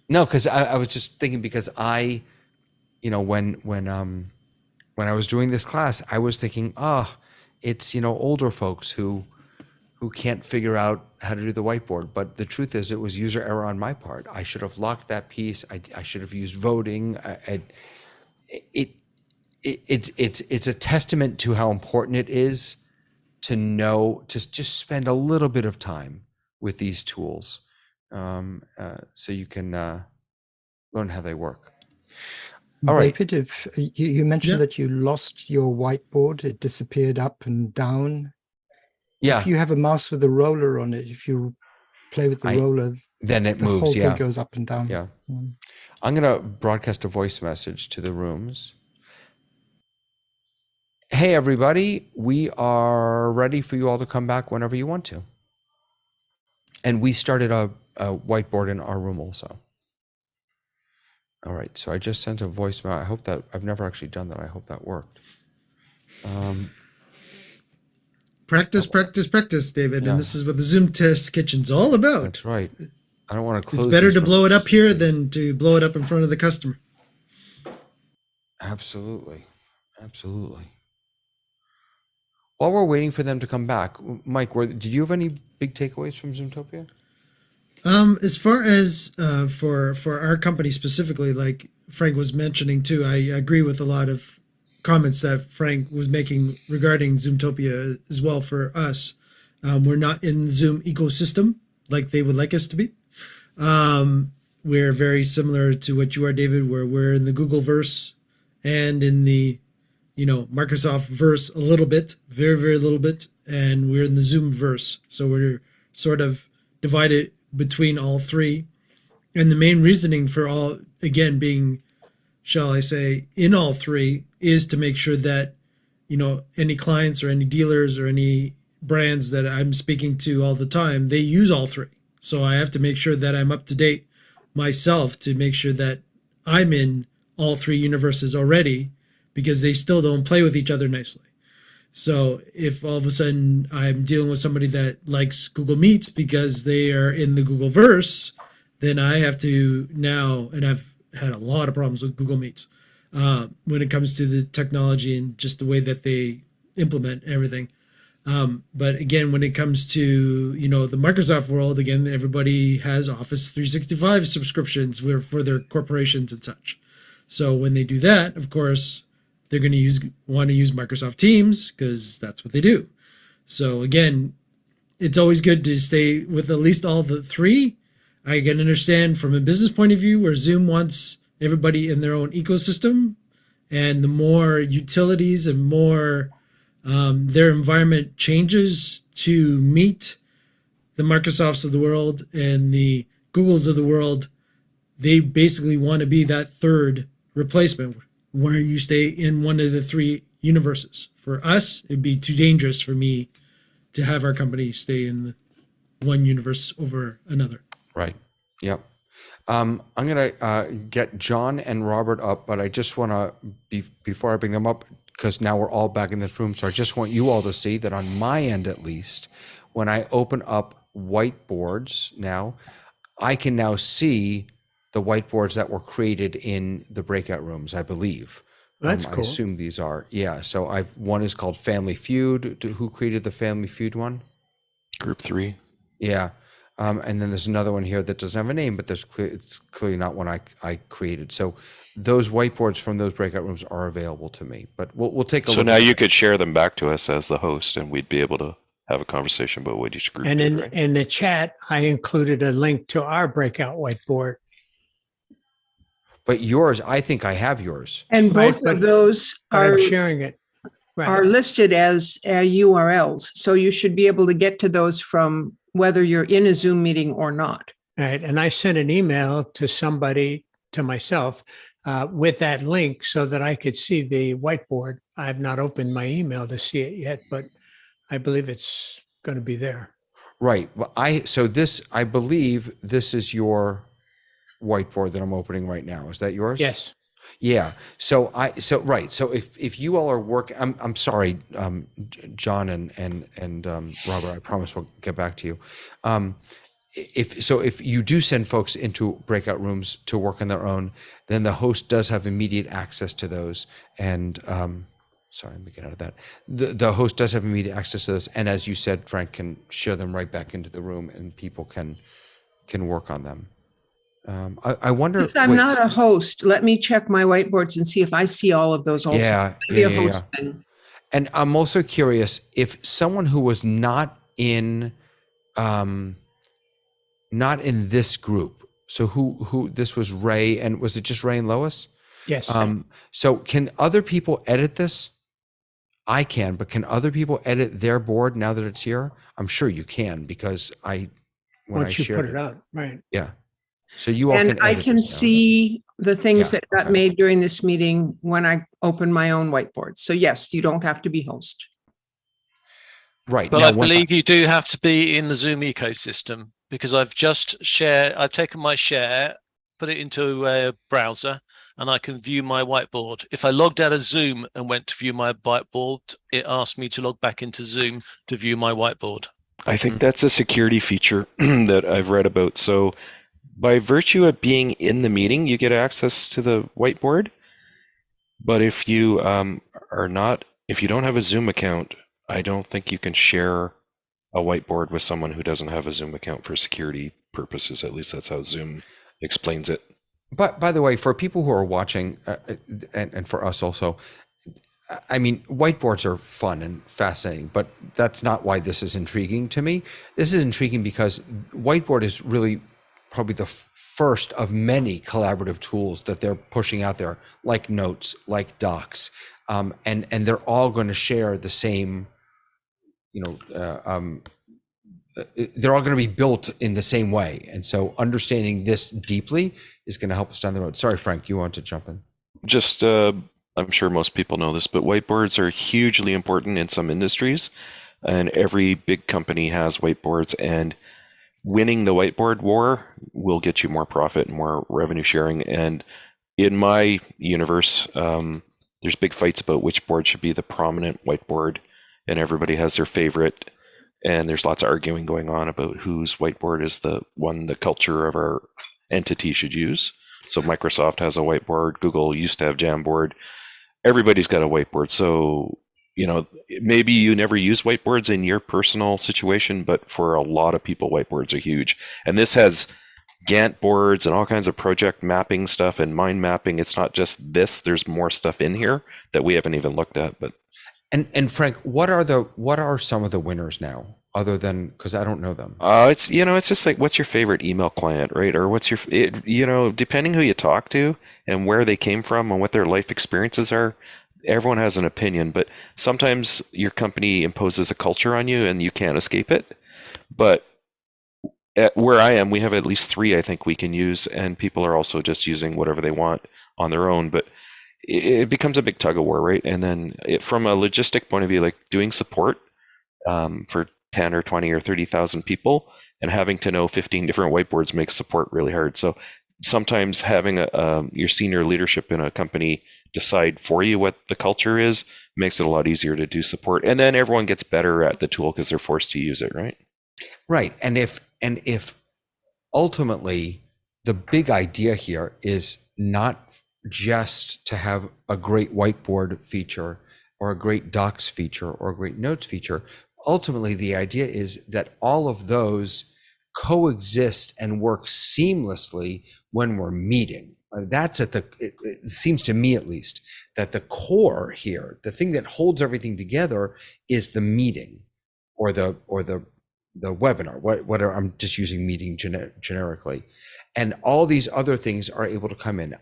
No, because I was just thinking because when I was doing this class, I was thinking, it's older folks who can't figure out how to do the whiteboard. But the truth is, it was user error on my part. I should have locked that piece. I should have used voting. It's a testament to how important it is to know, to just spend a little bit of time with these tools, so you can learn how they work. All right. David, if you mentioned that you lost your whiteboard, it disappeared up and down. Yeah. If you have a mouse with a roller on it, if you play with the roller, then it the moves. whole Yeah, thing goes up and down. Yeah. I'm gonna broadcast a voice message to the rooms. Hey everybody, we are ready for you all to come back whenever you want to. And we started a whiteboard in our room also. All right, so I just sent a voicemail. I hope that, I've never actually done that. I hope that worked. Practice, David. Yeah. And this is what the Zoom Test Kitchen's all about. That's right. I don't want to close. It's better to blow it up here than to blow it up in front of the customer. Absolutely. While we're waiting for them to come back, Mike, did you have any big takeaways from Zoomtopia? As far as for our company specifically, like Frank was mentioning too, I agree with a lot of comments that Frank was making regarding Zoomtopia as well. For us, we're not in the Zoom ecosystem like they would like us to be. We're very similar to what you are, David, where we're in the Google verse and in the Microsoft verse a little bit, very, very little bit, and we're in the Zoom verse. So we're sort of divided between all three. And the main reasoning for all, again, being, shall I say, in all three is to make sure that, any clients or any dealers or any brands that I'm speaking to all the time, they use all three. So I have to make sure that I'm up to date myself to make sure that I'm in all three universes already because they still don't play with each other nicely. So if all of a sudden I'm dealing with somebody that likes Google Meets because they are in the Google verse, then I have to now, and I've had a lot of problems with Google Meets when it comes to the technology and just the way that they implement everything. But again, when it comes to, the Microsoft world, again, everybody has Office 365 subscriptions for their corporations and such. So when they do that, of course, they're going to want to use Microsoft Teams because that's what they do. So again, it's always good to stay with at least all the three. I can understand from a business point of view where Zoom wants everybody in their own ecosystem, and the more utilities and more their environment changes to meet the Microsofts of the world and the Googles of the world, they basically want to be that third replacement where you stay in one of the three universes. For us, it'd be too dangerous for me to have our company stay in the one universe over another. Right. Yep. I'm going to get John and Robert up, but I just want to, before I bring them up, because now we're all back in this room, so I just want you all to see that on my end, at least, when I open up whiteboards now, I can now see the whiteboards that were created in the breakout rooms, I believe. That's cool. I assume these are, yeah. So one is called Family Feud. Who created the Family Feud one? Group 3. Yeah. And then there's another one here that doesn't have a name, but it's clearly not one I created. So those whiteboards from those breakout rooms are available to me. But we'll take a look. So now you could share them back to us as the host, and we'd be able to have a conversation about what each group And did, right? in the chat, I included a link to our breakout whiteboard. But yours, I think I have yours. And both of those I'm sharing it. Right. are listed as URLs. So you should be able to get to those from whether you're in a Zoom meeting or not. Right. And I sent an email to somebody, to myself, with that link so that I could see the whiteboard. I have not opened my email to see it yet, but I believe it's going to be there. Right. Well, I believe this is your whiteboard that I'm opening right now. Is that yours? Yes. Yeah. So if you all are working, I'm sorry, John and Robert, I promise we'll get back to you. If you do send folks into breakout rooms to work on their own, then the host does have immediate access to those. And sorry, let me get out of that. The host does have immediate access to those, and as you said, Frank can share them right back into the room, and people can work on them. I wonder if I'm not a host, let me check my whiteboards and see if I see all of those also. Yeah. And I'm also curious if someone who was not in this group. So who this was Ray, and was it just Ray and Lois? Yes. So can other people edit this? I can, but can other people edit their board now that it's here? I'm sure you can, because once you put it out, right? Yeah. So you all and I can see the things that got made during this meeting when I open my own whiteboard. So yes, you don't have to be host. Right. But now, I believe you do have to be in the Zoom ecosystem, because I've taken my share, put it into a browser, and I can view my whiteboard. If I logged out of Zoom and went to view my whiteboard, it asked me to log back into Zoom to view my whiteboard. I think that's a security feature that I've read about. So by virtue of being in the meeting, you get access to the whiteboard. But if you if you don't have a Zoom account, I don't think you can share a whiteboard with someone who doesn't have a Zoom account for security purposes. At least that's how Zoom explains it. But by the way, for people who are watching, and for us also, I mean, whiteboards are fun and fascinating, but that's not why this is intriguing to me. This is intriguing because whiteboard is really probably the first of many collaborative tools that they're pushing out there, like Notes, like Docs, and they're all going to share the same, they're all going to be built in the same way. And so understanding this deeply is going to help us down the road. Sorry, Frank, you want to jump in? Just, I'm sure most people know this, but whiteboards are hugely important in some industries, and every big company has whiteboards, and winning the whiteboard war will get you more profit and more revenue sharing. And in my universe, there's big fights about which board should be the prominent whiteboard, and everybody has their favorite. And there's lots of arguing going on about whose whiteboard is the one the culture of our entity should use. So Microsoft has a whiteboard. Google used to have Jamboard. Everybody's got a whiteboard. So, you know, maybe you never use whiteboards in your personal situation, but for a lot of people, whiteboards are huge. And this has Gantt boards and all kinds of project mapping stuff and mind mapping. It's not just this. There's more stuff in here that we haven't even looked at. But And Frank, what are some of the winners now, other than, because I don't know them? It's just like, what's your favorite email client, right? Or what's your depending who you talk to and where they came from and what their life experiences are, everyone has an opinion. But sometimes your company imposes a culture on you and you can't escape it. But at where I am, we have at least 3 I think we can use, and people are also just using whatever they want on their own. But it becomes a big tug of war, right? And then from a logistic point of view, like doing support for 10 or 20 or 30,000 people and having to know 15 different whiteboards makes support really hard. So sometimes having your senior leadership in a company decide for you what the culture is makes it a lot easier to do support. And then everyone gets better at the tool because they're forced to use it, right? Right. And if ultimately the big idea here is not just to have a great whiteboard feature or a great docs feature or a great notes feature, ultimately the idea is that all of those coexist and work seamlessly when we're meeting. That's it seems to me at least, that the core here, the thing that holds everything together is the meeting or the webinar, whatever. I'm just using meeting generically. And all these other things are able to come in.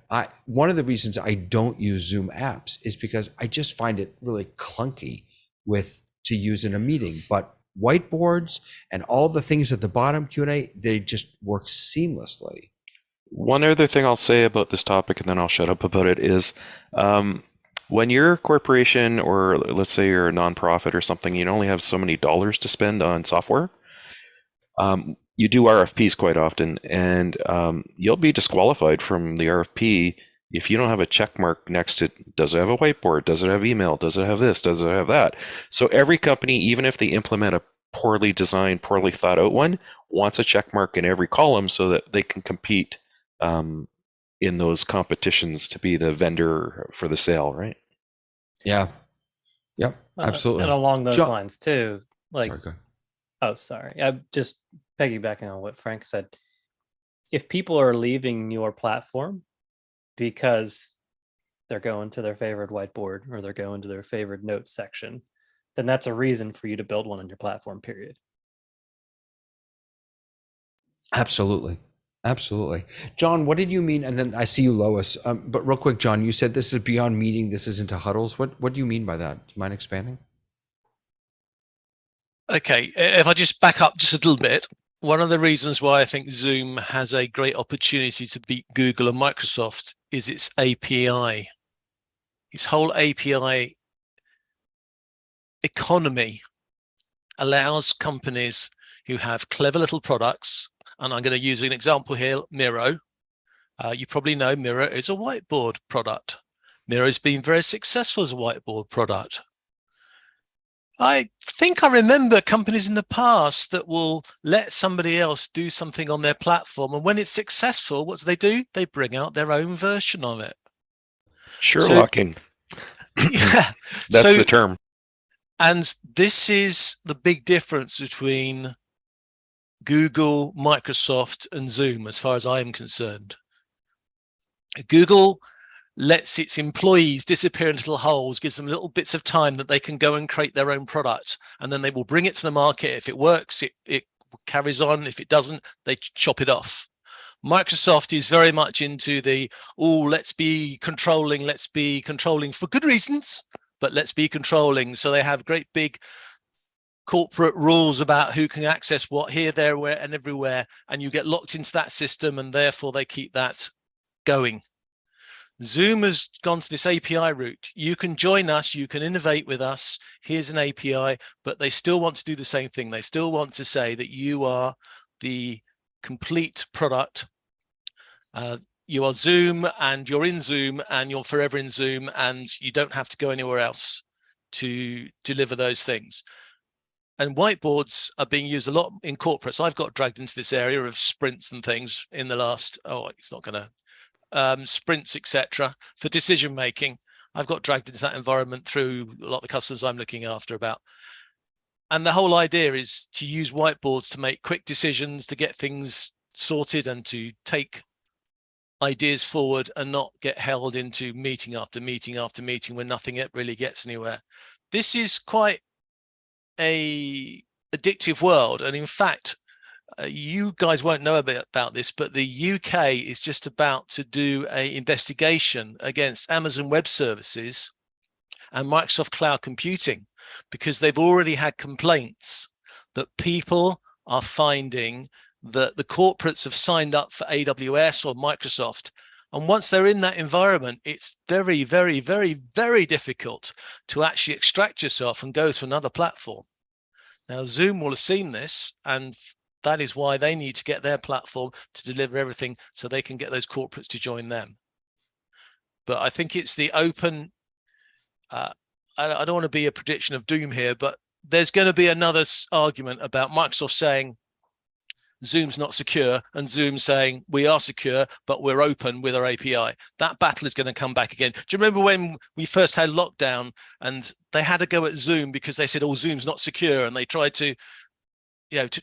One of the reasons I don't use Zoom apps is because I just find it really clunky to use in a meeting. But whiteboards and all the things at the bottom, Q&A, they just work seamlessly. One other thing I'll say about this topic, and then I'll shut up about it, is when you're a corporation, or let's say you're a nonprofit or something, you only have so many dollars to spend on software. You do RFPs quite often, and you'll be disqualified from the RFP if you don't have a check mark next to it. Does it have a whiteboard? Does it have email? Does it have this? Does it have that? So every company, even if they implement a poorly designed, poorly thought out one, wants a check mark in every column so that they can compete in those competitions to be the vendor for the sale, right? Yeah. Yep. Absolutely. And along those John, lines too, like, sorry, go ahead. oh, sorry. I'm just piggybacking on what Frank said. If people are leaving your platform because they're going to their favorite whiteboard or they're going to their favorite notes section, then that's a reason for you to build one on your platform, period. Absolutely. Absolutely. John, what did you mean? And then I see you, Lois. But real quick, John, you said this is beyond meeting. This is into huddles. What do you mean by that? Do you mind expanding? Okay, if I just back up just a little bit, one of the reasons why I think Zoom has a great opportunity to beat Google and Microsoft is its API. Its whole API economy allows companies who have clever little products, and I'm going to use an example here, Miro. You probably know Miro is a whiteboard product. Miro's been very successful as a whiteboard product. I think I remember companies in the past that will let somebody else do something on their platform, and when it's successful, what do? They bring out their own version of it. Sherlocking. Yeah, That's the term. And this is the big difference between Google, Microsoft, and Zoom, as far as I am concerned. Google lets its employees disappear in little holes, gives them little bits of time that they can go and create their own product, and then they will bring it to the market. If it works, it carries on. If it doesn't, they chop it off. Microsoft is very much into the, let's be controlling for good reasons, but let's be controlling. So they have great big corporate rules about who can access what here, there, where, and everywhere, and you get locked into that system, and therefore they keep that going. Zoom has gone to this API route. You can join us, you can innovate with us, here's an API, but they still want to do the same thing. They still want to say that you are the complete product. you are Zoom and you're in Zoom and you're forever in Zoom and you don't have to go anywhere else to deliver those things. And whiteboards are being used a lot in corporates. I've got dragged into this area of sprints and things in the last, it's not going to, sprints, etc. for decision making. I've got dragged into that environment through a lot of the customers I'm looking after about. And the whole idea is to use whiteboards to make quick decisions, to get things sorted and to take ideas forward and not get held into meeting after meeting after meeting when nothing really gets anywhere. This is quite a addictive world. And in fact, you guys won't know about this, but the UK is just about to do an investigation against Amazon Web Services and Microsoft Cloud Computing, because they've already had complaints that people are finding that the corporates have signed up for AWS or Microsoft. And once they're in that environment, it's very, very, very, very difficult to actually extract yourself and go to another platform. Now, Zoom will have seen this, and that is why they need to get their platform to deliver everything so they can get those corporates to join them. But I think it's the open, I don't want to be a prediction of doom here, but there's going to be another argument about Microsoft saying Zoom's not secure and Zoom saying we are secure, but we're open with our API. That battle is going to come back again. Do you remember when we first had lockdown and they had to go at Zoom because they said, oh, Zoom's not secure, and they tried to,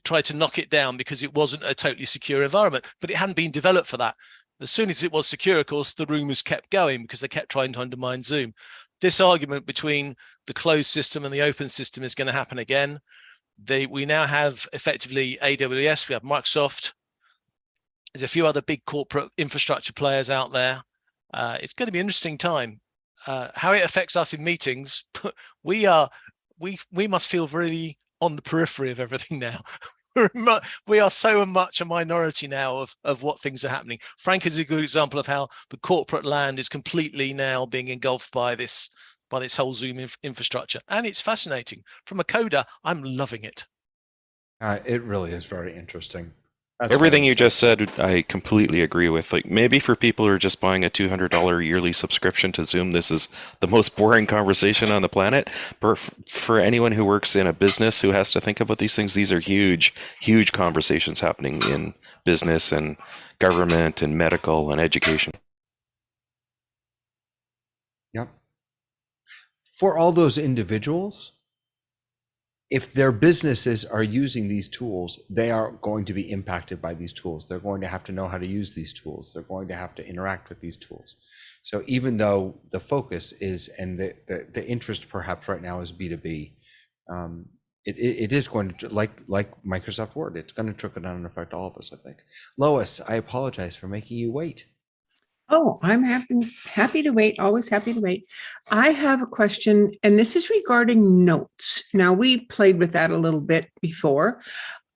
try to knock it down because it wasn't a totally secure environment, but it hadn't been developed for that. As soon as it was secure, of course, the rumors kept going because they kept trying to undermine Zoom. This argument between the closed system and the open system is going to happen again. We now have effectively AWS, we have Microsoft. There's a few other big corporate infrastructure players out there. It's going to be an interesting time. How it affects us in meetings, we must feel really on the periphery of everything now. We are so much a minority now of what things are happening. Frank is a good example of how the corporate land is completely now being engulfed by this whole Zoom infrastructure. And it's fascinating. From a coder, I'm loving it. It really is very interesting. Everything you just said, I completely agree with. Like, maybe for people who are just buying a $200 yearly subscription to Zoom, this is the most boring conversation on the planet. But for anyone who works in a business who has to think about these things, these are huge, huge conversations happening in business and government and medical and education. Yep. For all those individuals, if their businesses are using these tools, they are going to be impacted by these tools. They're going to have to know how to use these tools. They're going to have to interact with these tools. So even though the focus is, and the interest perhaps right now is B2B, it is going to, like Microsoft Word, it's going to trickle down and affect all of us, I think. Lois, I apologize for making you wait. Oh, I'm happy to wait, always happy to wait. I have a question, and this is regarding notes. Now, we played with that a little bit before.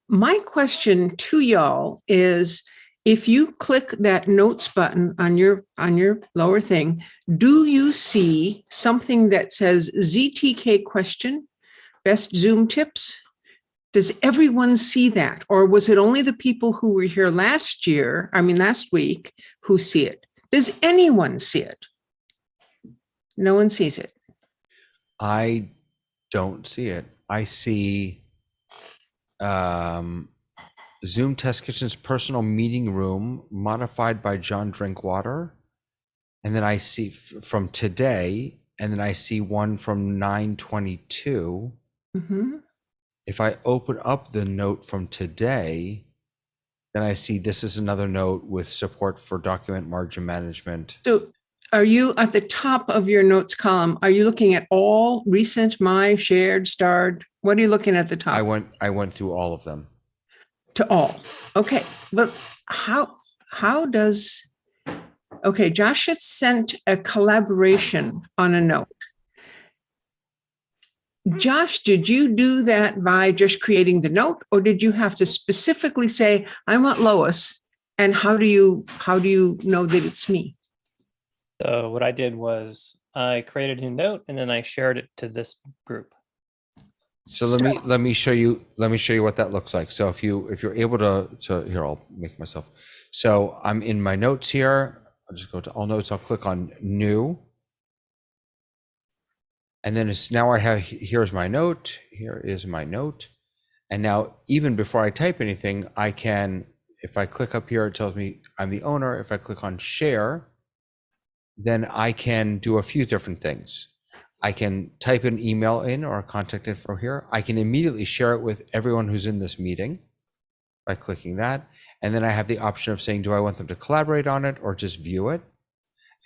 My question to y'all is, if you click that notes button on your lower thing, do you see something that says ZTK question, best Zoom tips? Does everyone see that? Or was it only the people who were here last week, who see it? Does anyone see it? No one sees it. I don't see it. I see Zoom Test Kitchen's personal meeting room modified by John Drinkwater. And then I see from today, and then I see one from 9/22. Mm-hmm. If I open up the note from today, then I see this is another note with support for document margin management. So are you at the top of your notes column? Are you looking at all recent, my, shared, starred? What are you looking at the top? I went through all of them. To all. Okay. But how does, okay, Josh has sent a collaboration on a note. Josh, did you do that by just creating the note, or did you have to specifically say, I want Lois, and how do you know that it's me? So what I did was I created a note and then I shared it to this group. So let me show you what that looks like. So if you're able to here, I'll make myself. So I'm in my notes here. I'll just go to all notes. I'll click on new. And then it's now here's my note. Here is my note. And now even before I type anything, I can, if I click up here, it tells me I'm the owner. If I click on share, then I can do a few different things. I can type an email in or a contact info here. I can immediately share it with everyone who's in this meeting by clicking that. And then I have the option of saying, do I want them to collaborate on it or just view it?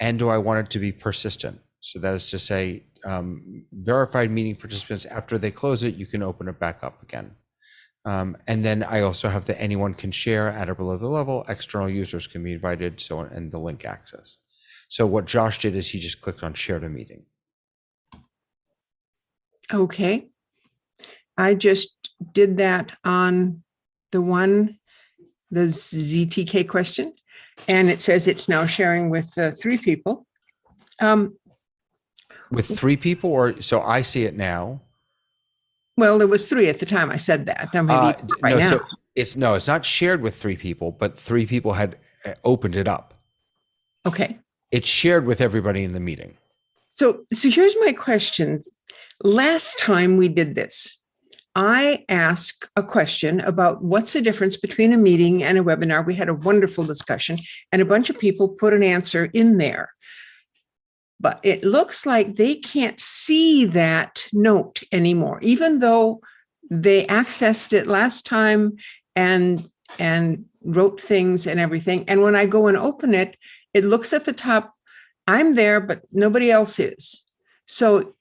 And do I want it to be persistent? So that is to say, verified meeting participants, after they close it, you can open it back up again. And then I also have the anyone can share at or below the level, external users can be invited, so on, and the link access. So what Josh did is he just clicked on share to meeting. Okay. I just did that on the ZTK question, and it says it's now sharing with 3 people. With 3 people, or so I see it now. Well, there was 3 at the time I said that. Now maybe right now. So it's not shared with 3 people, but 3 people had opened it up. Okay. It's shared with everybody in the meeting. So here's my question. Last time we did this, I asked a question about what's the difference between a meeting and a webinar. We had a wonderful discussion, and a bunch of people put an answer in there. But it looks like they can't see that note anymore, even though they accessed it last time and wrote things and everything. And when I go and open it, it looks at the top, I'm there, but nobody else is. So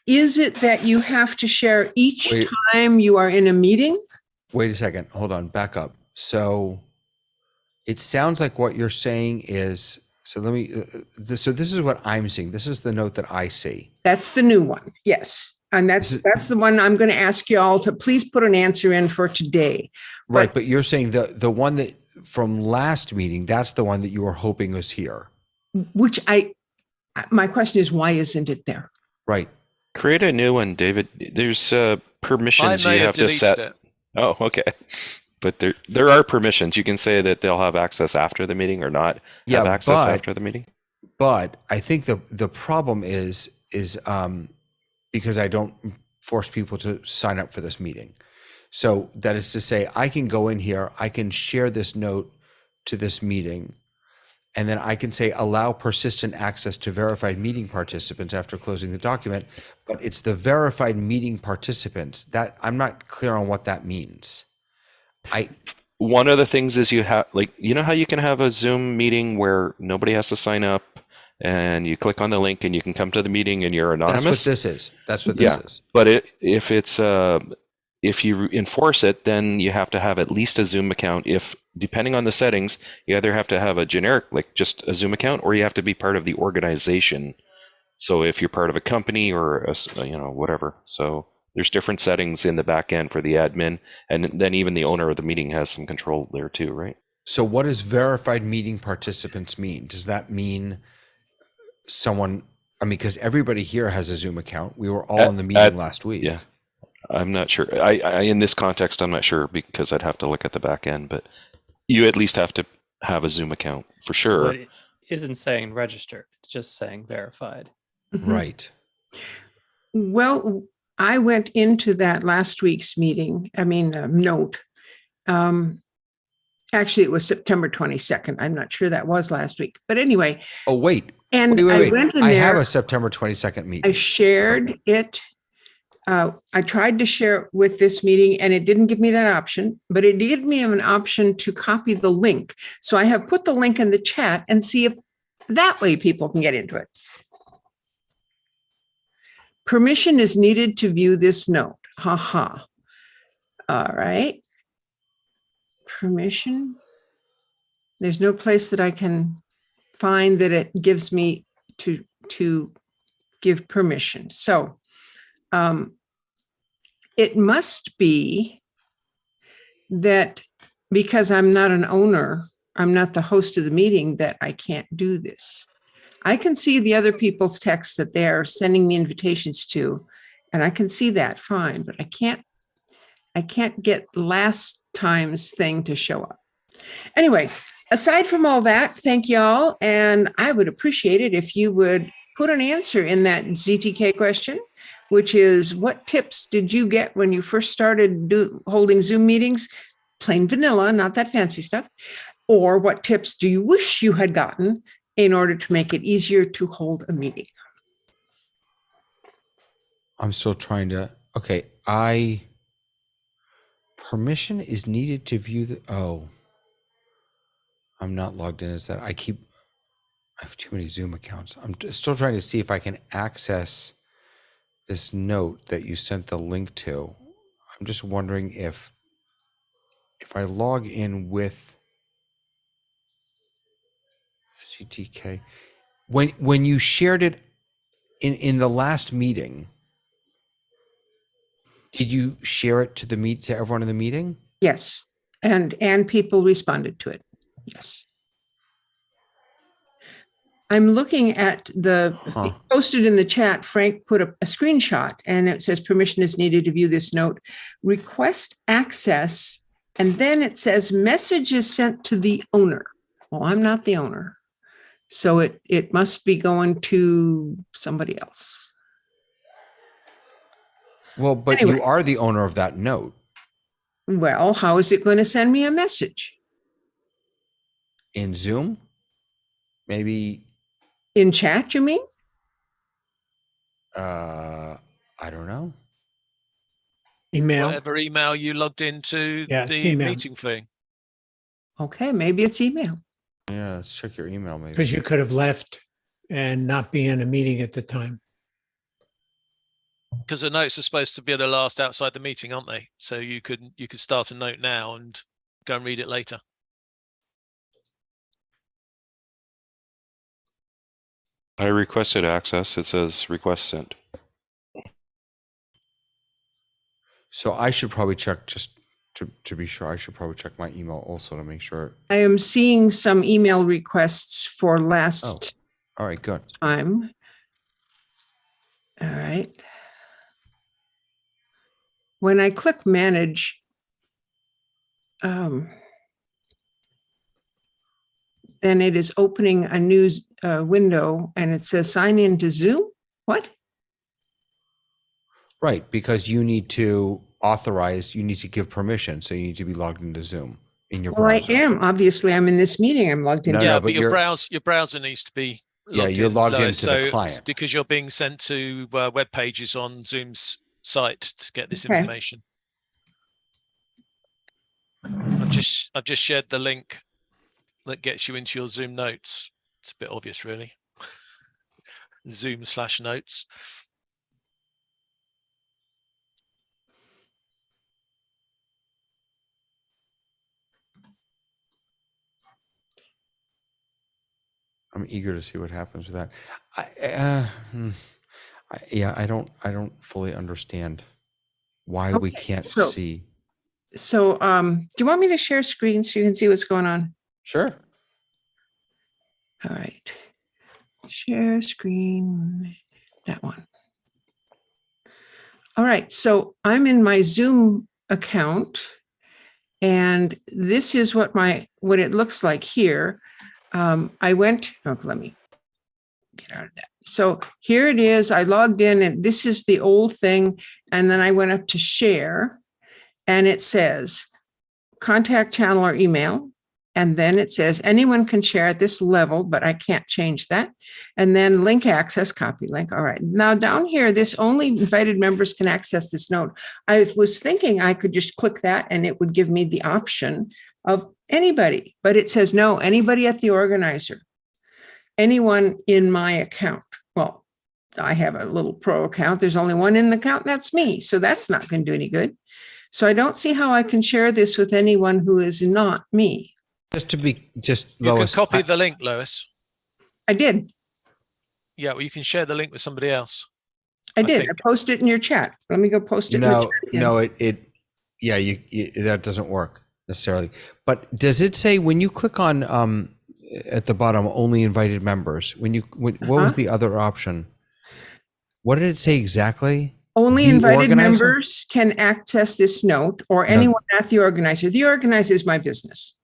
is it that you have to share each time you are in a meeting? Wait a second, hold on, back up. So it sounds like what you're saying is, so let me, so this is what I'm seeing. This is the note that I see. That's the new one, yes. And that's the one I'm going to ask you all to please put an answer in for today. Right, but you're saying the one that from last meeting, that's the one that you were hoping was here. Which my question is, why isn't it there? Right. Create a new one, David. There's permissions you have to set. It. Oh, okay. But there are permissions. You can say that they'll have access after the meeting or not have access after the meeting. But I think the problem is because I don't force people to sign up for this meeting. So that is to say, I can go in here, I can share this note to this meeting, and then I can say allow persistent access to verified meeting participants after closing the document. But it's the verified meeting participants that I'm not clear on what that means. One of the things is you have, like, you know how you can have a Zoom meeting where nobody has to sign up and you click on the link and you can come to the meeting and you're anonymous? That's what this is. That's what this is. But if you enforce it, then you have to have at least a Zoom account. If, depending on the settings, you either have to have a generic, like just a Zoom account, or you have to be part of the organization. So if you're part of a company or whatever. So there's different settings in the back end for the admin, and then even the owner of the meeting has some control there too, right? So what does verified meeting participants mean? Does that mean someone, because everybody here has a Zoom account. We were all in the meeting last week. Yeah. I'm not sure. I in this context, I'm not sure because I'd have to look at the back end, but you at least have to have a Zoom account for sure. But it isn't saying registered. It's just saying verified. Right. Well, I went into that last week's meeting, note. Actually, it was September 22nd. I'm not sure that was last week. But anyway. Oh, wait. And wait. I went in I there. have a September 22nd meeting. I shared it. I tried to share it with this meeting and it didn't give me that option, but it gave me an option to copy the link. So I have put the link in the chat and see if that way people can get into it. Permission is needed to view this note. All right. Permission. There's no place that I can find that it gives me to give permission. So it must be that because I'm not an owner, I'm not the host of the meeting, that I can't do this. I can see the other people's texts that they're sending me invitations to, And I can see that fine, but I can't get last time's thing to show up. Anyway, aside from all that, thank y'all. And I would appreciate it if you would put an answer in that ZTK question, which is, what tips did you get when you first started holding Zoom meetings? Plain vanilla, not that fancy stuff. Or what tips do you wish you had gotten in order to make it easier to hold a meeting? I'm still trying to, okay, permission is needed to view I'm not logged in as that. I have too many Zoom accounts. I'm still trying to see if I can access this note that you sent the link to. I'm just wondering if I log in with CTK, when you shared it in the last meeting, did you share it to everyone in the meeting? Yes. And people responded to it. Yes. I'm looking at posted in the chat. Frank put a screenshot and it says permission is needed to view this note. Request access. And then it says message is sent to the owner. Well, I'm not the owner. So it must be going to somebody else. Well, but anyway, you are the owner of that note. Well, how is it going to send me a message? In Zoom? Maybe. In chat, you mean? I don't know. Email. Whatever email you logged into the meeting thing. Okay, maybe it's email. Yeah, let's check your email maybe. Because you could have left and not be in a meeting at the time. Because the notes are supposed to be the last outside the meeting, aren't they? So you could start a note now and go and read it later. I requested access. It says request sent. So I should probably check, just to be sure, I should probably check my email also to make sure. I am seeing some email requests for last all right, good. time. All right. When I click manage, then it is opening a new window and it says sign in to Zoom. What? Right, because you need to authorize, you need to give permission. So you need to be logged into Zoom in your browser. I am. Obviously, I'm in this meeting. I'm logged in. Yeah, but your browser needs to be logged you're logged in, into the client. Because you're being sent to web pages on Zoom's site to get this information. I've just shared the link that gets you into your Zoom notes. It's a bit obvious, really. Zoom/notes. I'm eager to see what happens with that. I don't fully understand why we can't see. So, do you want me to share screen so you can see what's going on? Sure. All right. Share screen, that one. All right. So I'm in my Zoom account and this is what it looks like here. I went, let me get out of that. So here it is. I logged in and this is the old thing. And then I went up to share and it says contact channel or email. And then it says anyone can share at this level, but I can't change that. And then link access, copy link. All right. Now down here, this only invited members can access this note. I was thinking I could just click that and it would give me the option of anybody, but it says no, anybody at the organizer, anyone in my account. Well, I have a little pro account. There's only one in the account. That's me. So that's not going to do any good. So I don't see how I can share this with anyone who is not me. You Lois, can copy the link, Lois. I did. Yeah, well, you can share the link with somebody else. I did. I posted it in your chat. Let me go post it. No, that doesn't work necessarily. But does it say when you click on at the bottom only invited members? What was the other option? What did it say exactly? Only The invited organizer? members can access this note, or No. anyone at the organizer. The organizer is my business.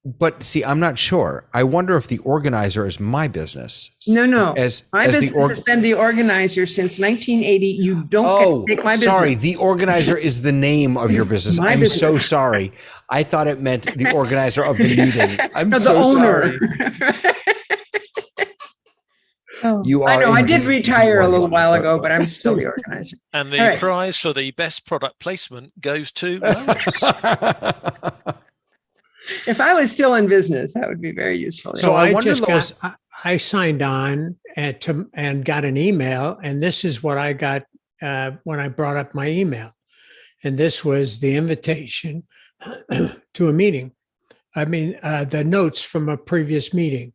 But see, I'm not sure. I wonder if the organizer is my business. No. As My as business has been the organizer since 1980. You don't get to take my business. sorry. The organizer is the name of your It's business. my I'm business. so sorry. I thought it meant the organizer of the meeting. I'm No, the so owner. sorry. Oh, You I are know. I did indeed retire a the little while organizer. ago, but I'm still the organizer. And the All right. prize for the best product placement goes to Lois. If I was still in business, that would be very useful. So So I I wonder, just Lois- got, I signed on and got an email, and this is what I got when I brought up my email. And this was the invitation to a meeting. I mean, the notes from a previous meeting.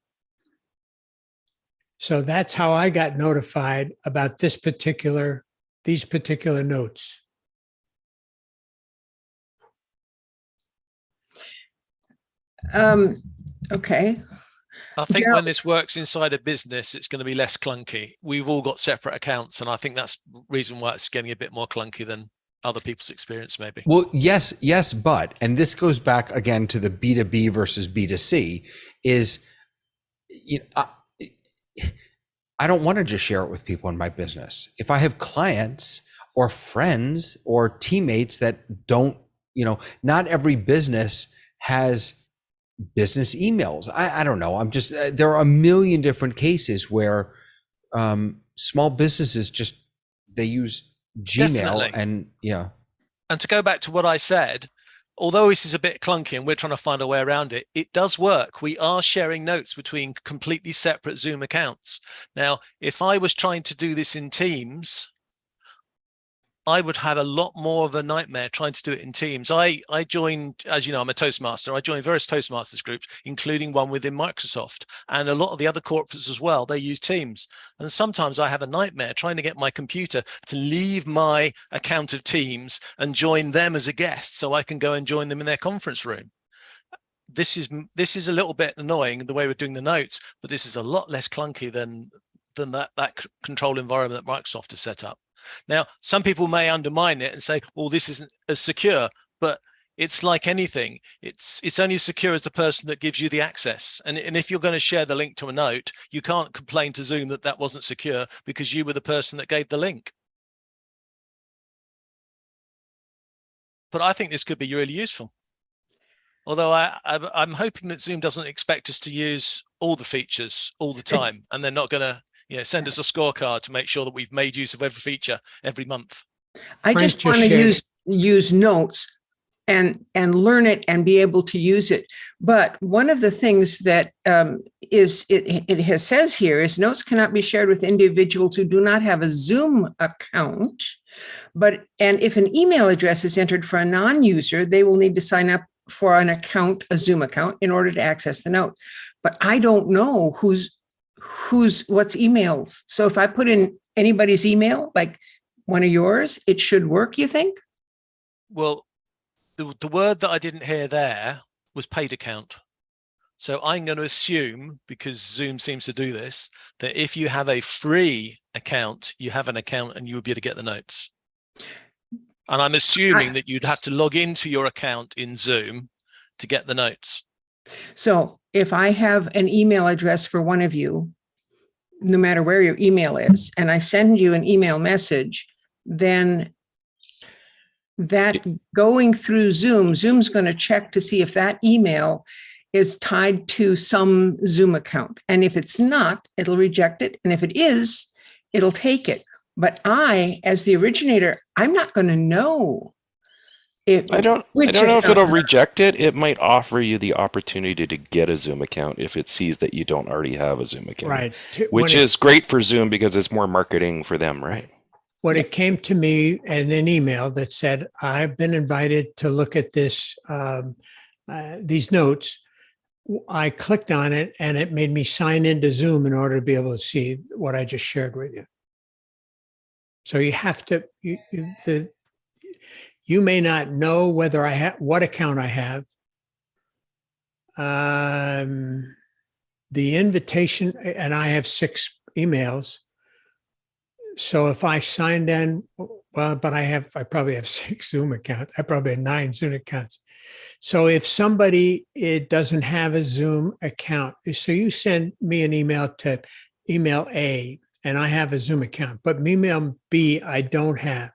So that's how I got notified about these particular notes. Okay. I think Yeah. when this works inside a business, it's going to be less clunky. We've all got separate accounts, and I think that's the reason why it's getting a bit more clunky than other people's experience, maybe. Well, yes, but, and this goes back again to the B2B versus B2C, is, you know, I don't want to just share it with people in my business. If I have clients or friends or teammates that don't, you know, not every business has business emails. I don't know. I'm just, there are a million different cases where small businesses just, they use Gmail. Definitely. And yeah. And to go back to what I said, although this is a bit clunky and we're trying to find a way around it, it does work. We are sharing notes between completely separate Zoom accounts. Now, if I was trying to do this in Teams, I would have a lot more of a nightmare trying to do it in Teams. I joined, as you know, I'm a Toastmaster. I joined various Toastmasters groups, including one within Microsoft. And a lot of the other corporates as well, they use Teams. And sometimes I have a nightmare trying to get my computer to leave my account of Teams and join them as a guest so I can go and join them in their conference room. This is a little bit annoying the way we're doing the notes, but this is a lot less clunky than that control environment that Microsoft have set up. Now, some people may undermine it and say, well, this isn't as secure, but it's like anything. It's only as secure as the person that gives you the access. And if you're going to share the link to a note, you can't complain to Zoom that wasn't secure because you were the person that gave the link. But I think this could be really useful. Although I'm hoping that Zoom doesn't expect us to use all the features all the time, and they're not going to send us a scorecard to make sure that we've made use of every feature every month. I Frank just want to shared- use notes and learn it and be able to use it. But one of the things that says here is notes cannot be shared with individuals who do not have a Zoom account. And if an email address is entered for a non-user, they will need to sign up for an account, a Zoom account, in order to access the note. But I don't know what's emails. So if I put in anybody's email, like one of yours, it should work, you think? Well, the word that I didn't hear there was paid account. So I'm going to assume, because Zoom seems to do this, that if you have a free account, you have an account and you will be able to get the notes. And I'm assuming that you'd have to log into your account in Zoom to get the notes. So if I have an email address for one of you, no matter where your email is, and I send you an email message, then that going through Zoom's going to check to see if that email is tied to some Zoom account. And if it's not, it'll reject it. And if it is, it'll take it. But I, as the originator, I'm not going to know. I don't know if it'll reject it. It might offer you the opportunity to get a Zoom account if it sees that you don't already have a Zoom account. Right. Which is great for Zoom because it's more marketing for them, right? When it came to me in an email that said, I've been invited to look at this, these notes, I clicked on it and it made me sign into Zoom in order to be able to see what I just shared with you. So you have to, you may not know whether I have, what account I have. The invitation, and I have 6 emails. So if I signed in Well, but I probably have 6 Zoom accounts. I probably have 9 Zoom accounts. So if somebody doesn't have a Zoom account, so you send me an email to email A, and I have a Zoom account, but email B I don't have.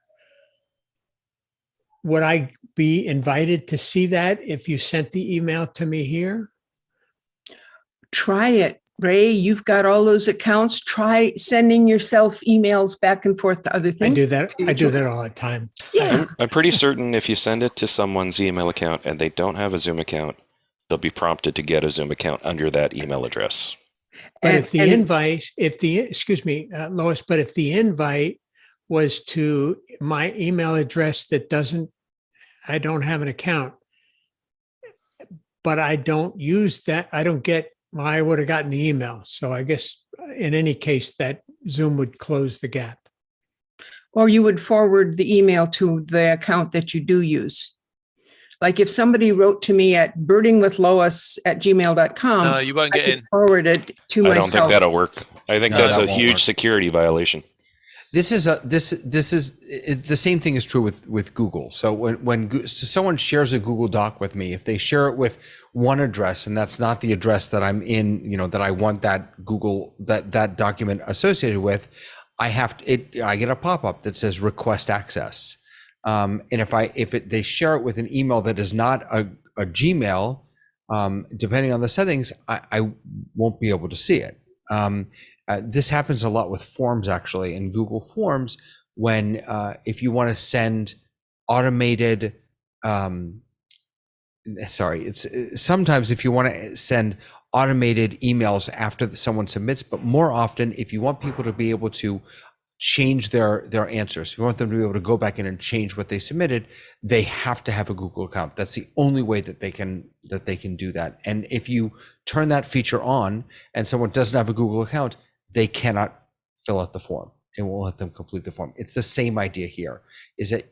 Would I be invited to see that if you sent the email to me here? Try it, Ray. You've got all those accounts. Try sending yourself emails back and forth to other I things. do that. I do that all the time. Yeah. I'm pretty certain if you send it to someone's email account and they don't have a Zoom account, they'll be prompted to get a Zoom account under that email address. But if the invite, excuse me, Lois, but if the invite was to my email address that I don't have an account, but I don't use that, I would have gotten the email. So I guess in any case that Zoom would close the gap. Or you would forward the email to the account that you do use. Like if somebody wrote to me at birdingwithlois@gmail.com, No, you won't get in. Forward it to I myself. don't think that'll work. I think No, that's that a won't huge work. security violation. This is the same thing is true with Google. So when someone shares a Google Doc with me, if they share it with one address and that's not the address that I'm in, that I want that that document associated with, I get a pop-up that says request access. And if they share it with an email that is not a Gmail, depending on the settings, I won't be able to see it. This happens a lot with forms, actually, in Google Forms, when if you want to send automated, sometimes if you want to send automated emails after someone submits, but more often, if you want people to be able to change their answers, if you want them to be able to go back in and change what they submitted, they have to have a Google account. That's the only way that they can do that. And if you turn that feature on and someone doesn't have a Google account, they cannot fill out the form. It won't let them complete the form. It's the same idea here, is that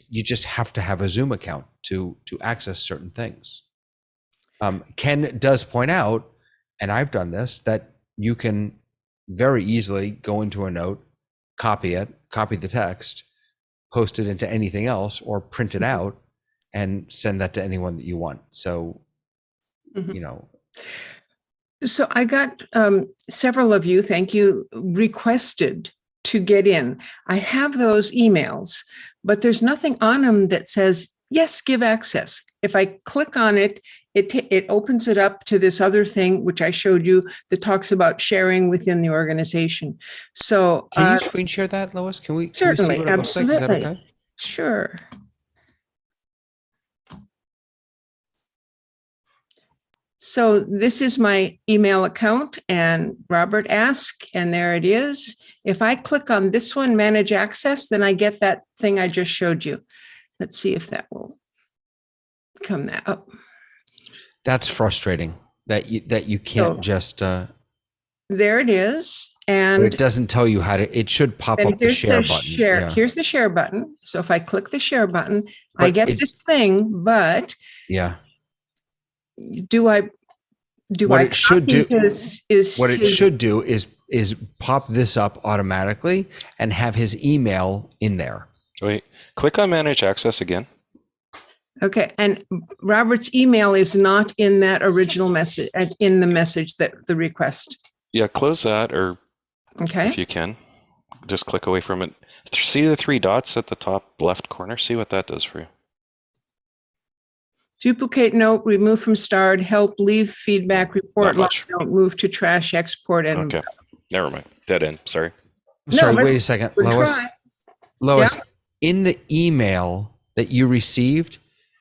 you just have to have a Zoom account to access certain things. Ken does point out, and I've done this, that you can very easily go into a note, copy the text, post it into anything else, or print it out and send that to anyone that you want. So, So I got several of you, thank you, requested to get in. I have those emails, but there's nothing on them that says, yes, give access. If I click on it, it opens it up to this other thing, which I showed you, that talks about sharing within the organization. So can you screen share that, Lois? Can we certainly, see what it looks like? Is that absolutely. okay? Sure. So this is my email account, and Robert asked, and there it is. If I click on this one, manage access, then I get that thing I just showed you. Let's see if that will come up. That's frustrating that you can't just. There it is, and it doesn't tell you how to. It should pop up the share button. Yeah. Here's the share button. So if I click the share button, I get this thing. But yeah. What it should do is pop this up automatically and have his email in there. Wait, click on manage access again. Okay, and Robert's email is not in that original message, in the message, that the request. Yeah, close that, or okay, if you can, just click away from it. See the 3 dots at the top left corner? See what that does for you. Duplicate note, remove from starred, help, leave feedback, report, Not much. note, move to trash, export, and Okay, never mind. Dead end. Sorry. Sorry, wait a second, Lois. try. Lois, Yeah. in the email that you received,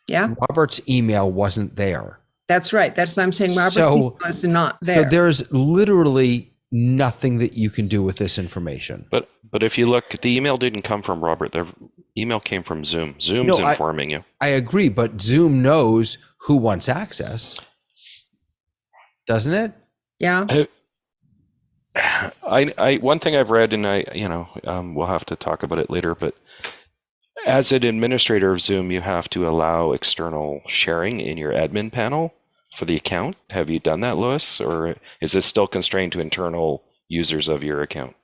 Yeah, Robert's email wasn't there. that's right. That's what I'm saying. Robert's email is not there. So there's literally nothing that you can do with this information. But if you look, the email didn't come from Robert. The email came from Zoom. Zoom's informing you. I agree, but Zoom knows who wants access, doesn't it? Yeah. I one thing I've read, and we'll have to talk about it later, but as an administrator of Zoom, you have to allow external sharing in your admin panel for the account. Have you done that, Lois, or is this still constrained to internal users of your account?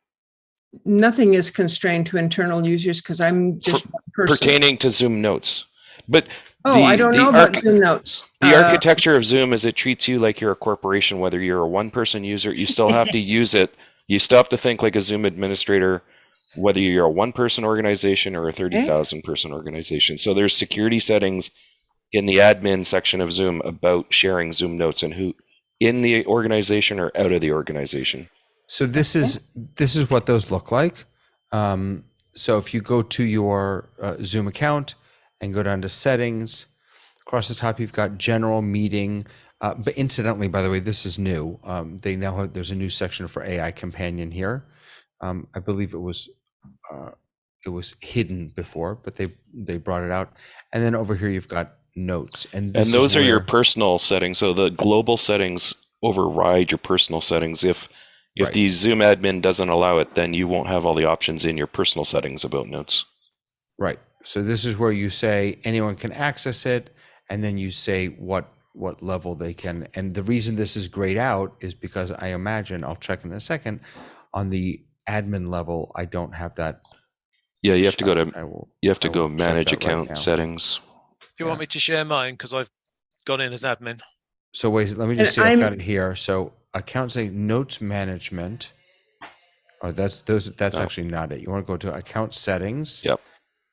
nothing is constrained to internal users because I'm just one person. Pertaining to Zoom Notes. But I don't know about Zoom Notes. The architecture of Zoom is it treats you like you're a corporation, whether you're a one-person user. You still have to use it. You still have to think like a Zoom administrator, whether you're a one-person organization or a 30,000-person organization. So there's security settings in the admin section of Zoom about sharing Zoom Notes and who in the organization or out of the organization. So this is what those look like. So if you go to your Zoom account and go down to settings, across the top you've got general meeting. But incidentally, by the way, this is new. They now have, there's a new section for AI Companion here. I believe it was hidden before, but they brought it out. And then over here you've got notes, and those are your personal settings. So the global settings override your personal settings. If the Zoom admin doesn't allow it, then you won't have all the options in your personal settings about notes. Right. So this is where you say anyone can access it, and then you say what level they can. And the reason this is grayed out is because I imagine, I'll check in a second, on the admin level, I don't have that. Yeah, you have to go to go manage account settings. Do you want me to share mine? Because I've gone in as admin. So wait, let me just see. I've got it here. So account saying notes management. Oh, that's actually not it. You want to go to account settings. Yep.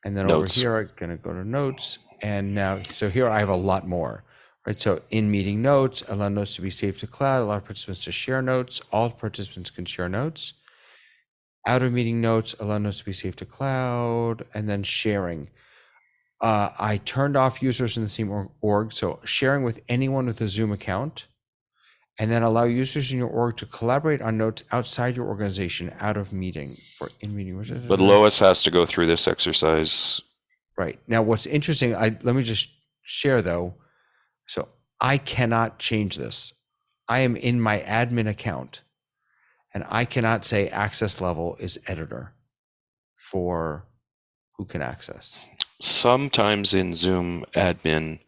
And then notes. Over here, I'm going to go to notes. And now, so here I have a lot more, right? So in meeting notes, allow notes to be saved to cloud, allow participants to share notes. All participants can share notes. Out of meeting notes, allow notes to be saved to cloud, and then sharing. I turned off users in the same org, so sharing with anyone with a Zoom account, and then allow users in your org to collaborate on notes outside your organization, out of meeting for in meeting. But Lois has to go through this exercise. Right. Now, what's interesting, let me just share though. So I cannot change this. I am in my admin account, and I cannot say access level is editor for who can access. Sometimes in Zoom admin,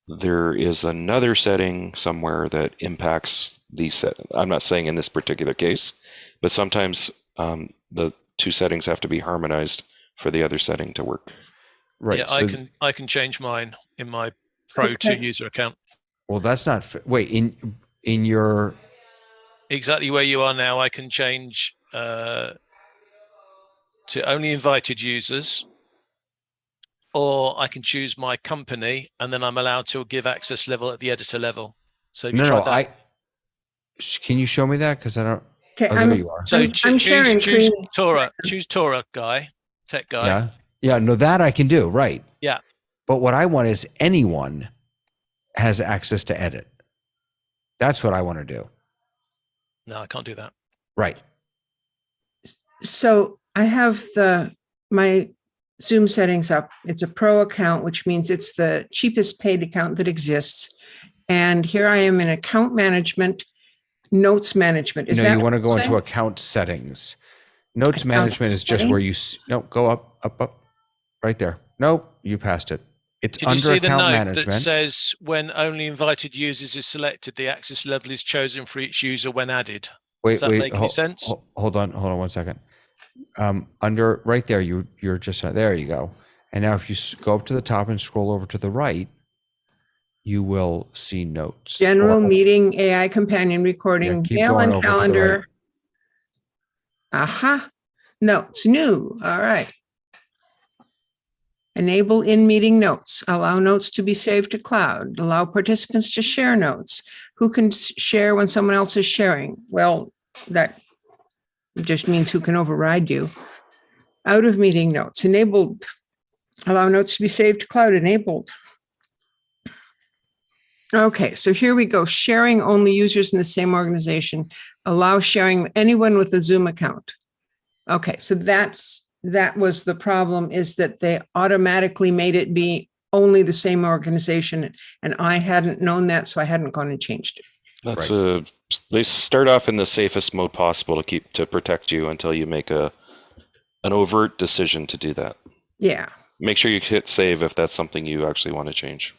there is another setting somewhere that impacts the set. I'm not saying in this particular case, but sometimes the two settings have to be harmonized for the other setting to work. Right. Yeah, so I can change mine in my Pro 2 user account. Well, that's not wait in your exactly where you are now. I can change to only invited users, or I can choose my company, and then I'm allowed to give access level at the editor level. So have you tried that? Can you show me that? Because I don't. Okay, there you are. So choose Tora. Choose Tora guy, tech guy. Yeah. Yeah. No, that I can do. Right. Yeah. But what I want is anyone has access to edit. That's what I want to do. No, I can't do that. Right. So I have my Zoom settings up. It's a pro account, which means it's the cheapest paid account that exists. And here I am in account management, notes management. Is that you want to go into account settings. Notes management is just where you go up, right there. Nope, you passed it. It's Did under you see the account note management. that says when only invited users is selected, the access level is chosen for each user when added? Does that make any sense? Hold on 1 second. Under right there, you're just there. You go. And now if you go up to the top and scroll over to the right, you will see notes. General meeting, AI companion recording, mail and calendar. Aha. Notes, new. All right. Enable in-meeting notes. Allow notes to be saved to cloud. Allow participants to share notes. Who can share when someone else is sharing? Well, that just means who can override you. Out of meeting notes. Enabled. Allow notes to be saved to cloud. Enabled. Okay, so here we go. Sharing only users in the same organization. Allow sharing anyone with a Zoom account. Okay, so that was the problem, is that they automatically made it be only the same organization, and I hadn't known that, so I hadn't gone and changed it. That's they start off in the safest mode possible to protect you until you make an overt decision to do that. Yeah. Make sure you hit save if that's something you actually want to change.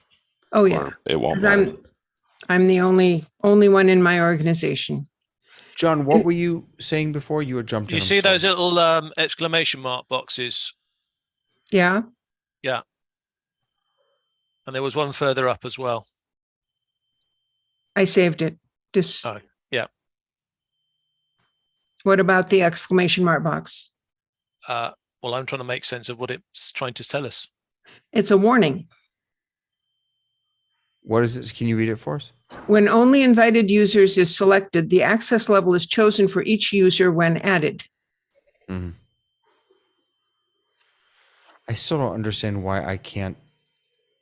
Oh yeah. Or it won't. I'm the only one in my organization. John, what were you saying before? You had jumped in. You I'm see those sorry. little exclamation mark boxes? Yeah. Yeah. And there was one further up as well. I saved it. Just Oh, yeah. what about the exclamation mark box? Well, I'm trying to make sense of what it's trying to tell us. It's a warning. What is it? Can you read it for us? When only invited users is selected, the access level is chosen for each user when added. Mm-hmm. I still don't understand why I can't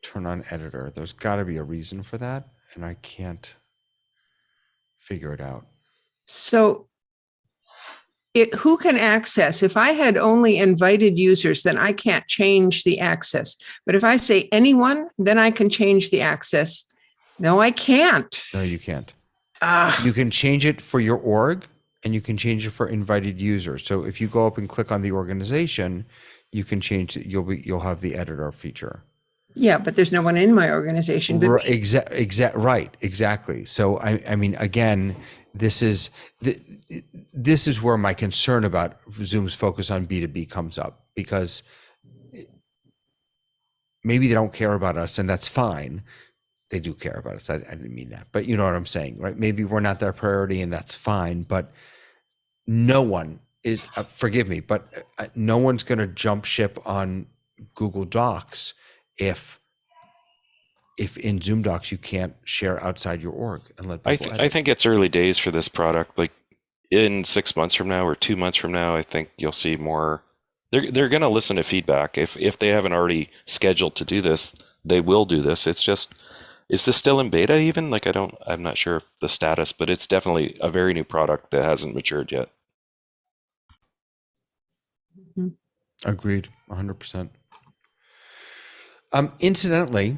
turn on editor. There's got to be a reason for that, and I can't figure it out. So who can access? If I had only invited users, then I can't change the access. But if I say anyone, then I can change the access. No, I can't. No, you can't. Ah, You can change it for your org, and you can change it for invited users. So if you go up and click on the organization, you can change it. You'll have the editor feature. yeah, but there's no one in my organization. But Right, exactly. So I mean, again, this is where my concern about Zoom's focus on B2B comes up, because maybe they don't care about us, and that's fine. They do care about us. I didn't mean that, but you know what I'm saying, right? Maybe we're not their priority, and that's fine. But no one is, forgive me, but no one's going to jump ship on Google Docs if in Zoom Docs you can't share outside your org and let people I think it's early days for this product. Like in 6 months from now or 2 months from now, I think you'll see more. They're going to listen to feedback. If they haven't already scheduled to do this, they will do this. It's just, is this still in beta even? Like I'm not sure of the status, but it's definitely a very new product that hasn't matured yet. Agreed, 100%. Incidentally,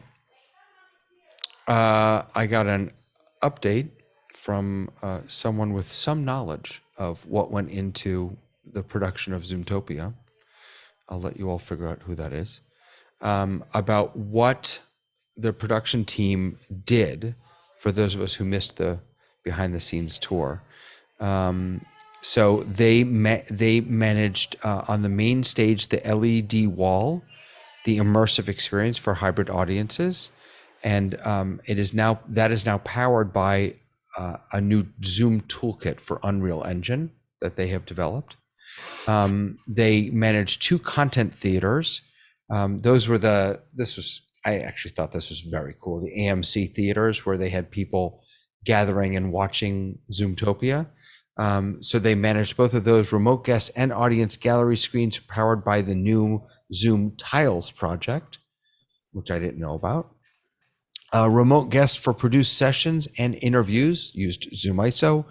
I got an update from someone with some knowledge of what went into the production of Zoomtopia. I'll let you all figure out who that is. About what the production team did for those of us who missed the behind the scenes tour. So they managed on the main stage the LED wall, the immersive experience for hybrid audiences, and that is now powered by a new Zoom toolkit for Unreal Engine that they have developed. They managed 2 content theaters. I actually thought this was very cool. The AMC theaters, where they had people gathering and watching Zoomtopia. So they managed both of those, remote guests and audience gallery screens powered by the new Zoom Tiles project, which I didn't know about. Remote guests for produced sessions and interviews used ZoomISO.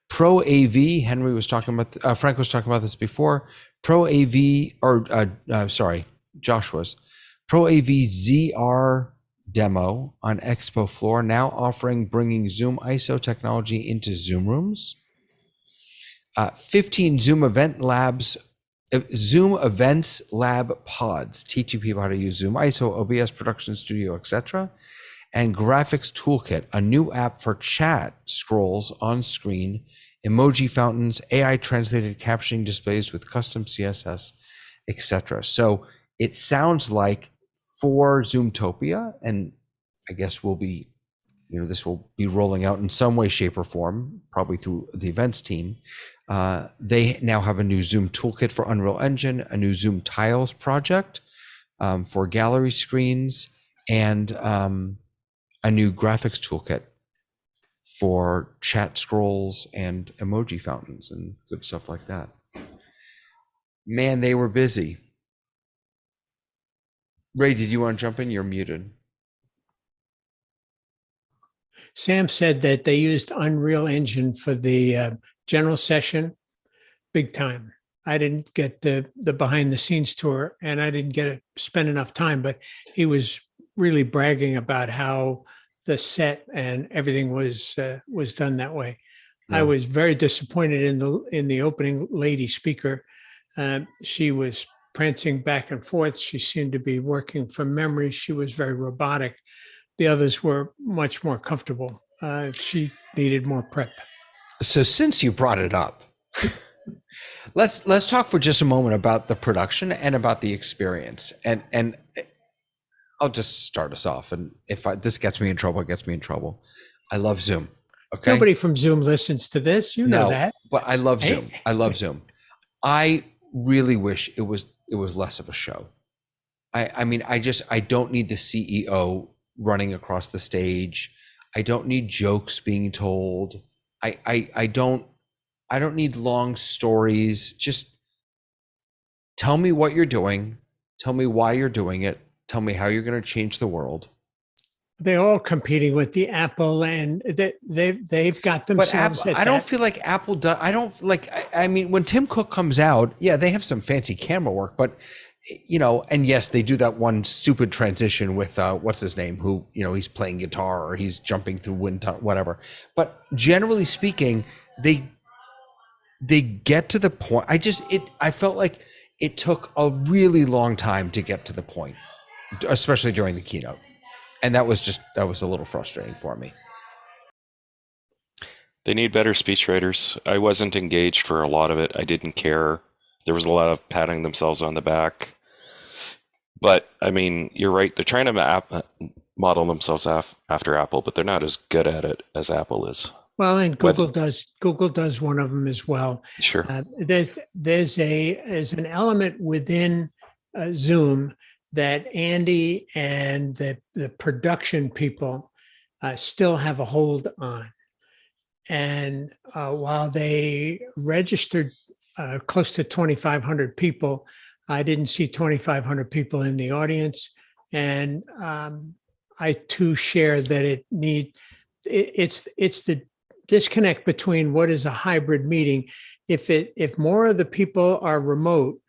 Pro AV, Frank was talking about this before. Pro AV, Josh was. Pro AV ZR demo on Expo floor, now bringing ZoomISO technology into Zoom rooms. 15 Zoom Events Lab pods, teaching people how to use ZoomISO, OBS, Production Studio, etc. And Graphics Toolkit, a new app for chat scrolls on screen, emoji fountains, AI translated captioning displays with custom CSS, etc. So it sounds like for Zoomtopia, and I guess this will be rolling out in some way, shape, or form, probably through the events team. They now have a new Zoom toolkit for Unreal Engine, a new Zoom Tiles project for gallery screens, and a new graphics toolkit for chat scrolls and emoji fountains and good stuff like that. Man, they were busy. Ray, did you want to jump in? You're muted. Sam said that they used Unreal Engine for the general session, big time. I didn't get the behind the scenes tour, and I didn't get to spend enough time, but he was really bragging about how the set and everything was done that way. Yeah. I was very disappointed in the opening lady speaker. She was prancing back and forth. She seemed to be working from memory. She was very robotic. The others were much more comfortable. She needed more prep. So since you brought it up, let's talk for just a moment about the production and about the experience. And I'll just start us off. And if this gets me in trouble, it gets me in trouble. I love Zoom. Okay. Nobody from Zoom listens to this. You know that. But I love Hey. Zoom. I love Zoom. I really wish it was less of a show. I mean, I don't need the CEO running across the stage. I don't need jokes being told. I don't need long stories. Just tell me what you're doing. Tell me why you're doing it. Tell me how you're going to change the world. They're all competing with the Apple, and they've got themselves. But Apple, I don't feel like Apple does. I don't like. I mean, when Tim Cook comes out, yeah, they have some fancy camera work, but and yes, they do that one stupid transition with what's his name, who he's playing guitar or he's jumping through wind, whatever. But generally speaking, they get to the point. I felt like it took a really long time to get to the point, especially during the keynote. And that was a little frustrating for me. They need better speechwriters. I wasn't engaged for a lot of it. I didn't care. There was a lot of patting themselves on the back. But I mean, you're right. They're trying to model themselves after Apple, but they're not as good at it as Apple is. Well, and Google does one of them as well. Sure. There's an element within Zoom that Andy and the production people still have a hold on. And while they registered close to 2,500 people, I didn't see 2,500 people in the audience. And I too share that it's the disconnect between what is a hybrid meeting. If more of the people are remote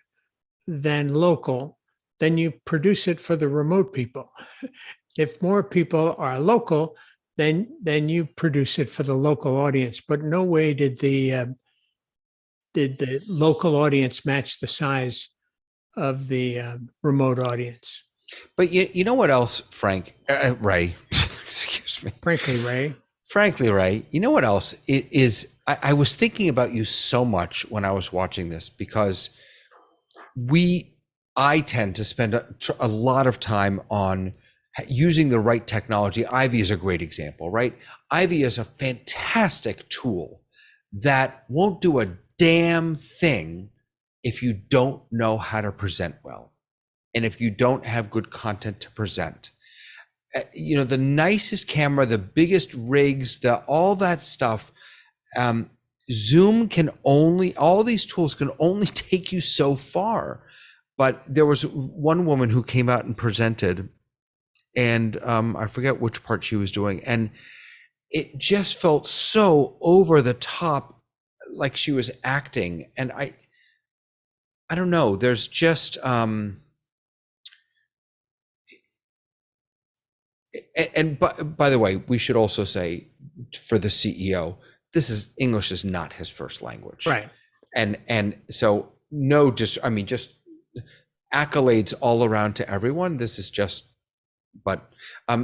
than local, then you produce it for the remote people. If more people are local, then you produce it for the local audience. But no way did the local audience match the size of the remote audience. But you know what else, Ray? Excuse me. Frankly, Ray, you know what else? It is. I was thinking about you so much when I was watching this, because I tend to spend a lot of time on using the right technology. Ivy is a great example, right? Ivy is a fantastic tool that won't do a damn thing if you don't know how to present well, and if you don't have good content to present. The nicest camera, the biggest rigs, all that stuff. Zoom all these tools can only take you so far. But there was one woman who came out and presented, and I forget which part she was doing, and it just felt so over the top, like she was acting. And I don't know. There's just and by the way, we should also say, for the CEO, English is not his first language, right? And so just accolades all around to everyone. This is just, but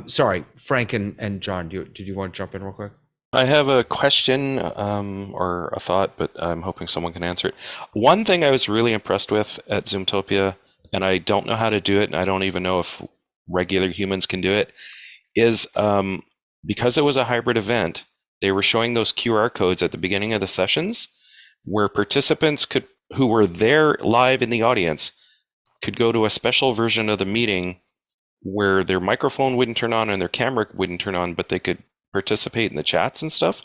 sorry, Frank and John, did you want to jump in real quick? I have a question or a thought, but I'm hoping someone can answer it. One thing I was really impressed with at Zoomtopia, and I don't know how to do it, and I don't even know if regular humans can do it, is because it was a hybrid event, they were showing those QR codes at the beginning of the sessions where participants who were there live in the audience could go to a special version of the meeting where their microphone wouldn't turn on and their camera wouldn't turn on, but they could participate in the chats and stuff.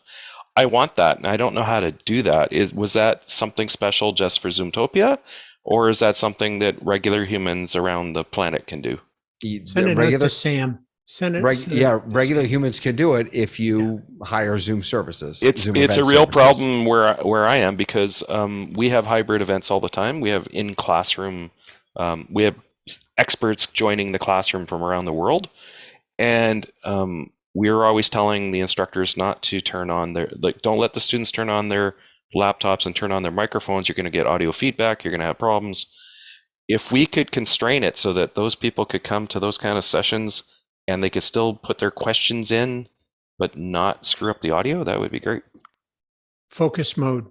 I want that, and I don't know how to do that. Was that something special just for Zoomtopia, or is that something that regular humans around the planet can do? Send it out to Sam. Regular humans can do it if you hire Zoom services. It's a real problem where I am, because we have hybrid events all the time. We have in classroom, we have experts joining the classroom from around the world, and we're always telling the instructors not to turn on don't let the students turn on their laptops and turn on their microphones. You're going to get audio feedback. You're going to have problems. If we could constrain it so that those people could come to those kind of sessions and they could still put their questions in, but not screw up the audio, that would be great. Focus mode.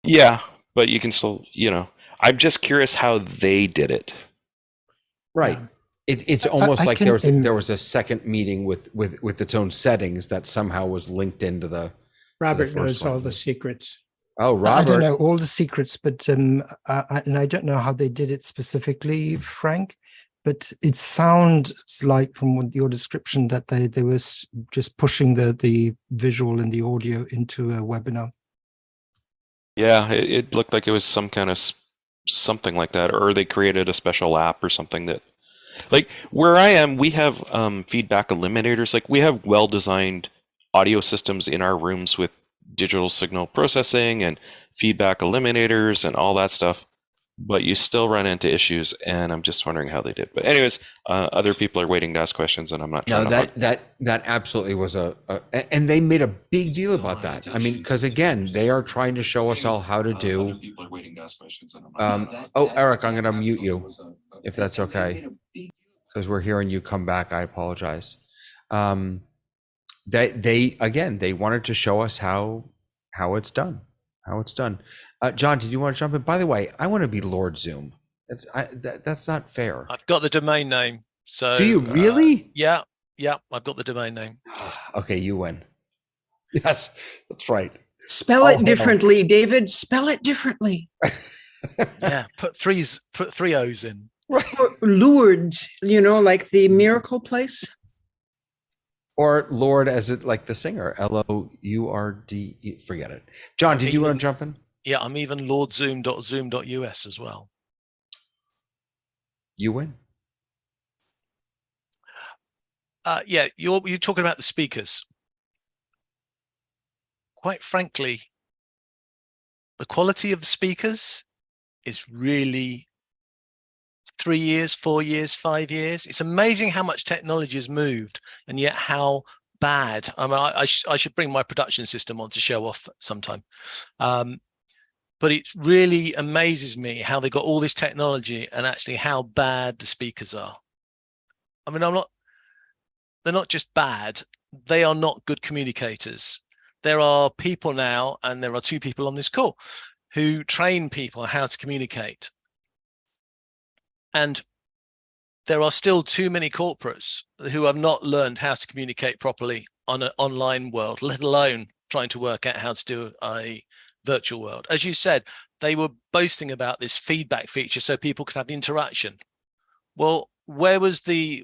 Yeah, but you can still, I'm just curious how they did it. Right. Yeah. It's almost I like can there was a second meeting with its own settings that somehow was linked into the Robert first knows all one. the secrets. Oh, I don't Robert. know all the secrets, but and I don't know how they did it specifically, Frank. But it sounds like from your description that they were just pushing the visual and the audio into a webinar. Yeah, it looked like it was some kind of something like that, or they created a special app or something that, like where I am, we have feedback eliminators. Like we have well-designed audio systems in our rooms with digital signal processing and feedback eliminators and all that stuff. But you still run into issues, and I'm just wondering how they did. But anyways, other people are waiting to ask questions, and I'm not. No, that absolutely was and they made a big deal about that. I mean, because again, they are trying to show us all how to do. Oh, Eric, I'm going to mute you if that's okay, because we're hearing you come back. I apologize. They wanted to show us how it's done. John, did you want to jump in? By the way, I want to be Lord Zoom. That's not fair. I've got the domain name. So Do you really? Yeah, I've got the domain name. Okay, you win. Yes, that's right. Spell it differently, David. Spell it differently. Yeah, put three O's in. Right. Lourdes, like the miracle place. Or Lord, as it like the singer, LOURD. Forget it. John, did you want to jump in? Yeah, I'm even lordzoom.zoom.us as well. You win. Yeah, you're talking about the speakers. Quite frankly, the quality of the speakers is really 3 years, 4 years, 5 years. It's amazing how much technology has moved, and yet how bad. I mean, I should bring my production system on to show off sometime. But it really amazes me how they got all this technology and actually how bad the speakers are. I mean, they're not just bad, they are not good communicators. There are people now, and there are 2 people on this call who train people how to communicate. And there are still too many corporates who have not learned how to communicate properly on an online world, let alone trying to work out how to do a virtual world. As you said, they were boasting about this feedback feature so people could have the interaction. Well, where was the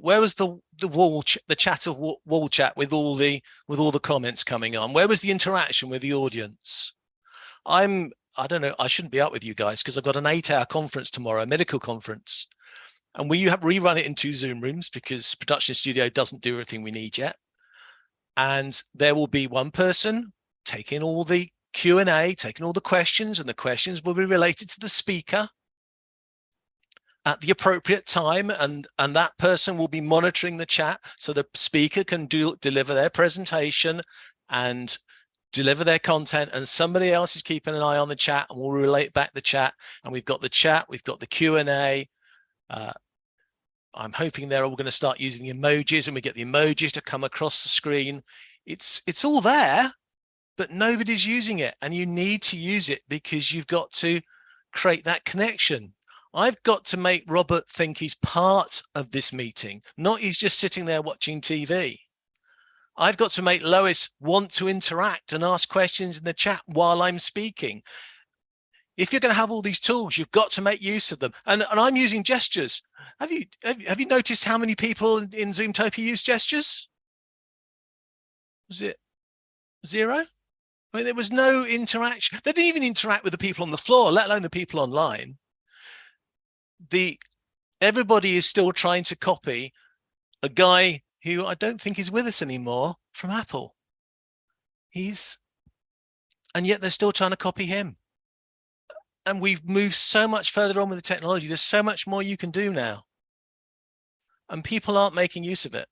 chat of wall chat with all the comments coming on? Where was the interaction with the audience? I don't know, I shouldn't be out with you guys because I've got an 8-hour conference tomorrow, a medical conference. And we have rerun it in 2 Zoom rooms because production studio doesn't do everything we need yet. And there will be one person taking all the Q&A, taking all the questions, and the questions will be related to the speaker at the appropriate time. And that person will be monitoring the chat so the speaker can deliver their presentation and deliver their content, and somebody else is keeping an eye on the chat and will relate back the chat. And we've got the chat, we've got the Q&A. I'm hoping they're all going to start using the emojis, and we get the emojis to come across the screen. It's all there, but nobody's using it, and you need to use it because you've got to create that connection. I've got to make Robert think he's part of this meeting, not he's just sitting there watching TV. I've got to make Lois want to interact and ask questions in the chat while I'm speaking. If you're going to have all these tools, you've got to make use of them. And I'm using gestures. Have you noticed how many people in Zoomtopia use gestures? Was it 0? I mean, there was no interaction. They didn't even interact with the people on the floor, let alone the people online. Everybody is still trying to copy a guy who I don't think is with us anymore from Apple. And yet they're still trying to copy him. And we've moved so much further on with the technology. There's so much more you can do now. And people aren't making use of it.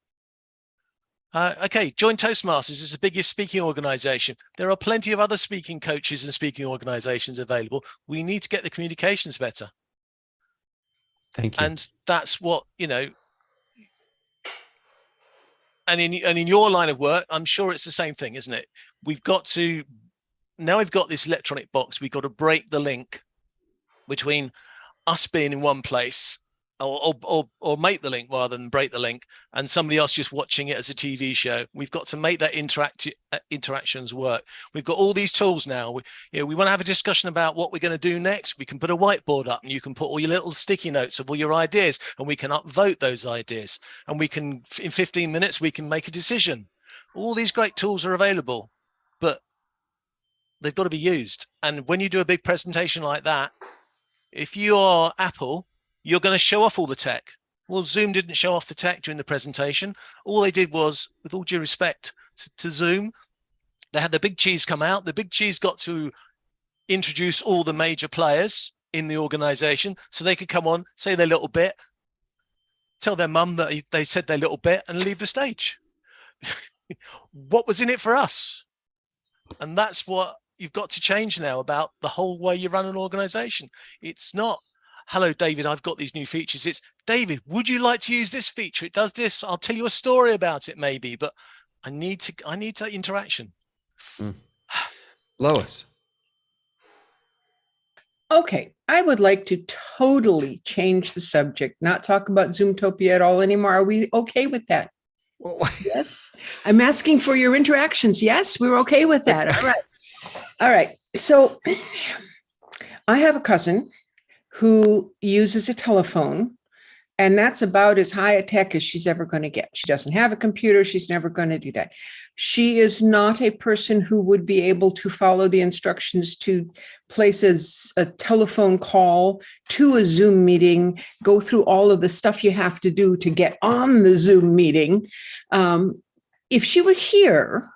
Okay, join Toastmasters is the biggest speaking organization. There are plenty of other speaking coaches and speaking organizations available. We need to get the communications better. Thank you. And that's what, and in your line of work, I'm sure it's the same thing, isn't it? We've got to now we've got this electronic box, we've got to break the link between us being in one place, or make the link rather than break the link, and somebody else just watching it as a TV show. We've got to make that interactions work. We've got all these tools now. We want to have a discussion about what we're going to do next. We can put a whiteboard up, and you can put all your little sticky notes of all your ideas, and we can upvote those ideas, and we can, in 15 minutes, we can make a decision. All these great tools are available, but they've got to be used. And when you do a big presentation like that, if you are Apple, you're going to show off all the tech. Well, Zoom didn't show off the tech during the presentation. All they did was, with all due respect to Zoom, they had the big cheese come out. The big cheese got to introduce all the major players in the organization so they could come on, say their little bit, tell their mum that they said their little bit, and leave the stage. What was in it for us? And that's what you've got to change now about the whole way you run an organization. It's not, hello, David, I've got these new features. It's, David, would you like to use this feature? It does this. I'll tell you a story about it, maybe, but I need that interaction. Lois. Okay, I would like to totally change the subject, not talk about Zoomtopia at all anymore. Are we okay with that? Well, Yes. I'm asking for your interactions. Yes, we're okay with that. All right. All right. So I have a cousin who uses a telephone, and that's about as high a tech as she's ever going to get. She doesn't have a computer. She's never going to do that. She is not a person who would be able to follow the instructions to place a telephone call to a Zoom meeting, go through all of the stuff you have to do to get on the Zoom meeting. If she were here,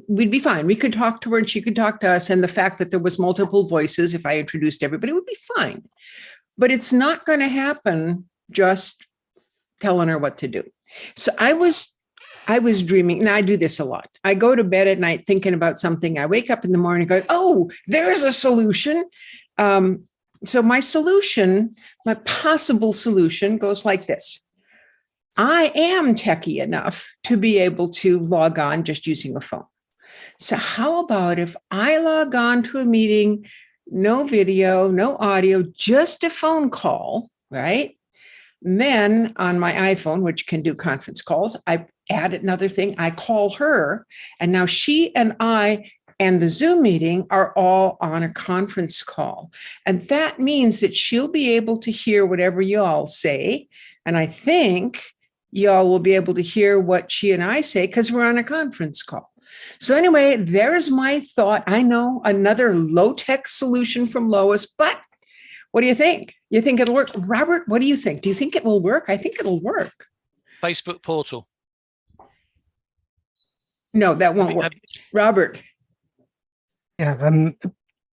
we'd be fine. We could talk to her and she could talk to us. And the fact that there was multiple voices, if I introduced everybody, would be fine. But it's not going to happen just telling her what to do. So I was dreaming, and I do this a lot. I go to bed at night thinking about something. I wake up in the morning and go, oh, there's a solution. So my solution, my possible solution goes like this. I am techie enough to be able to log on just using a phone. So how about if I log on to a meeting, no video, no audio, just a phone call, right? And then on my iPhone, which can do conference calls, I add another thing. I call her, and now she and I and the Zoom meeting are all on a conference call. And that means that she'll be able to hear whatever you all say. And I think y'all will be able to hear what she and I say because we're on a conference call. So anyway, there's my thought. I know, another low-tech solution from Lois, but what do you think? You think it'll work? Robert, what do you think? Do you think it will work? I think it'll work. Facebook portal. No, that won't work. Robert. Yeah,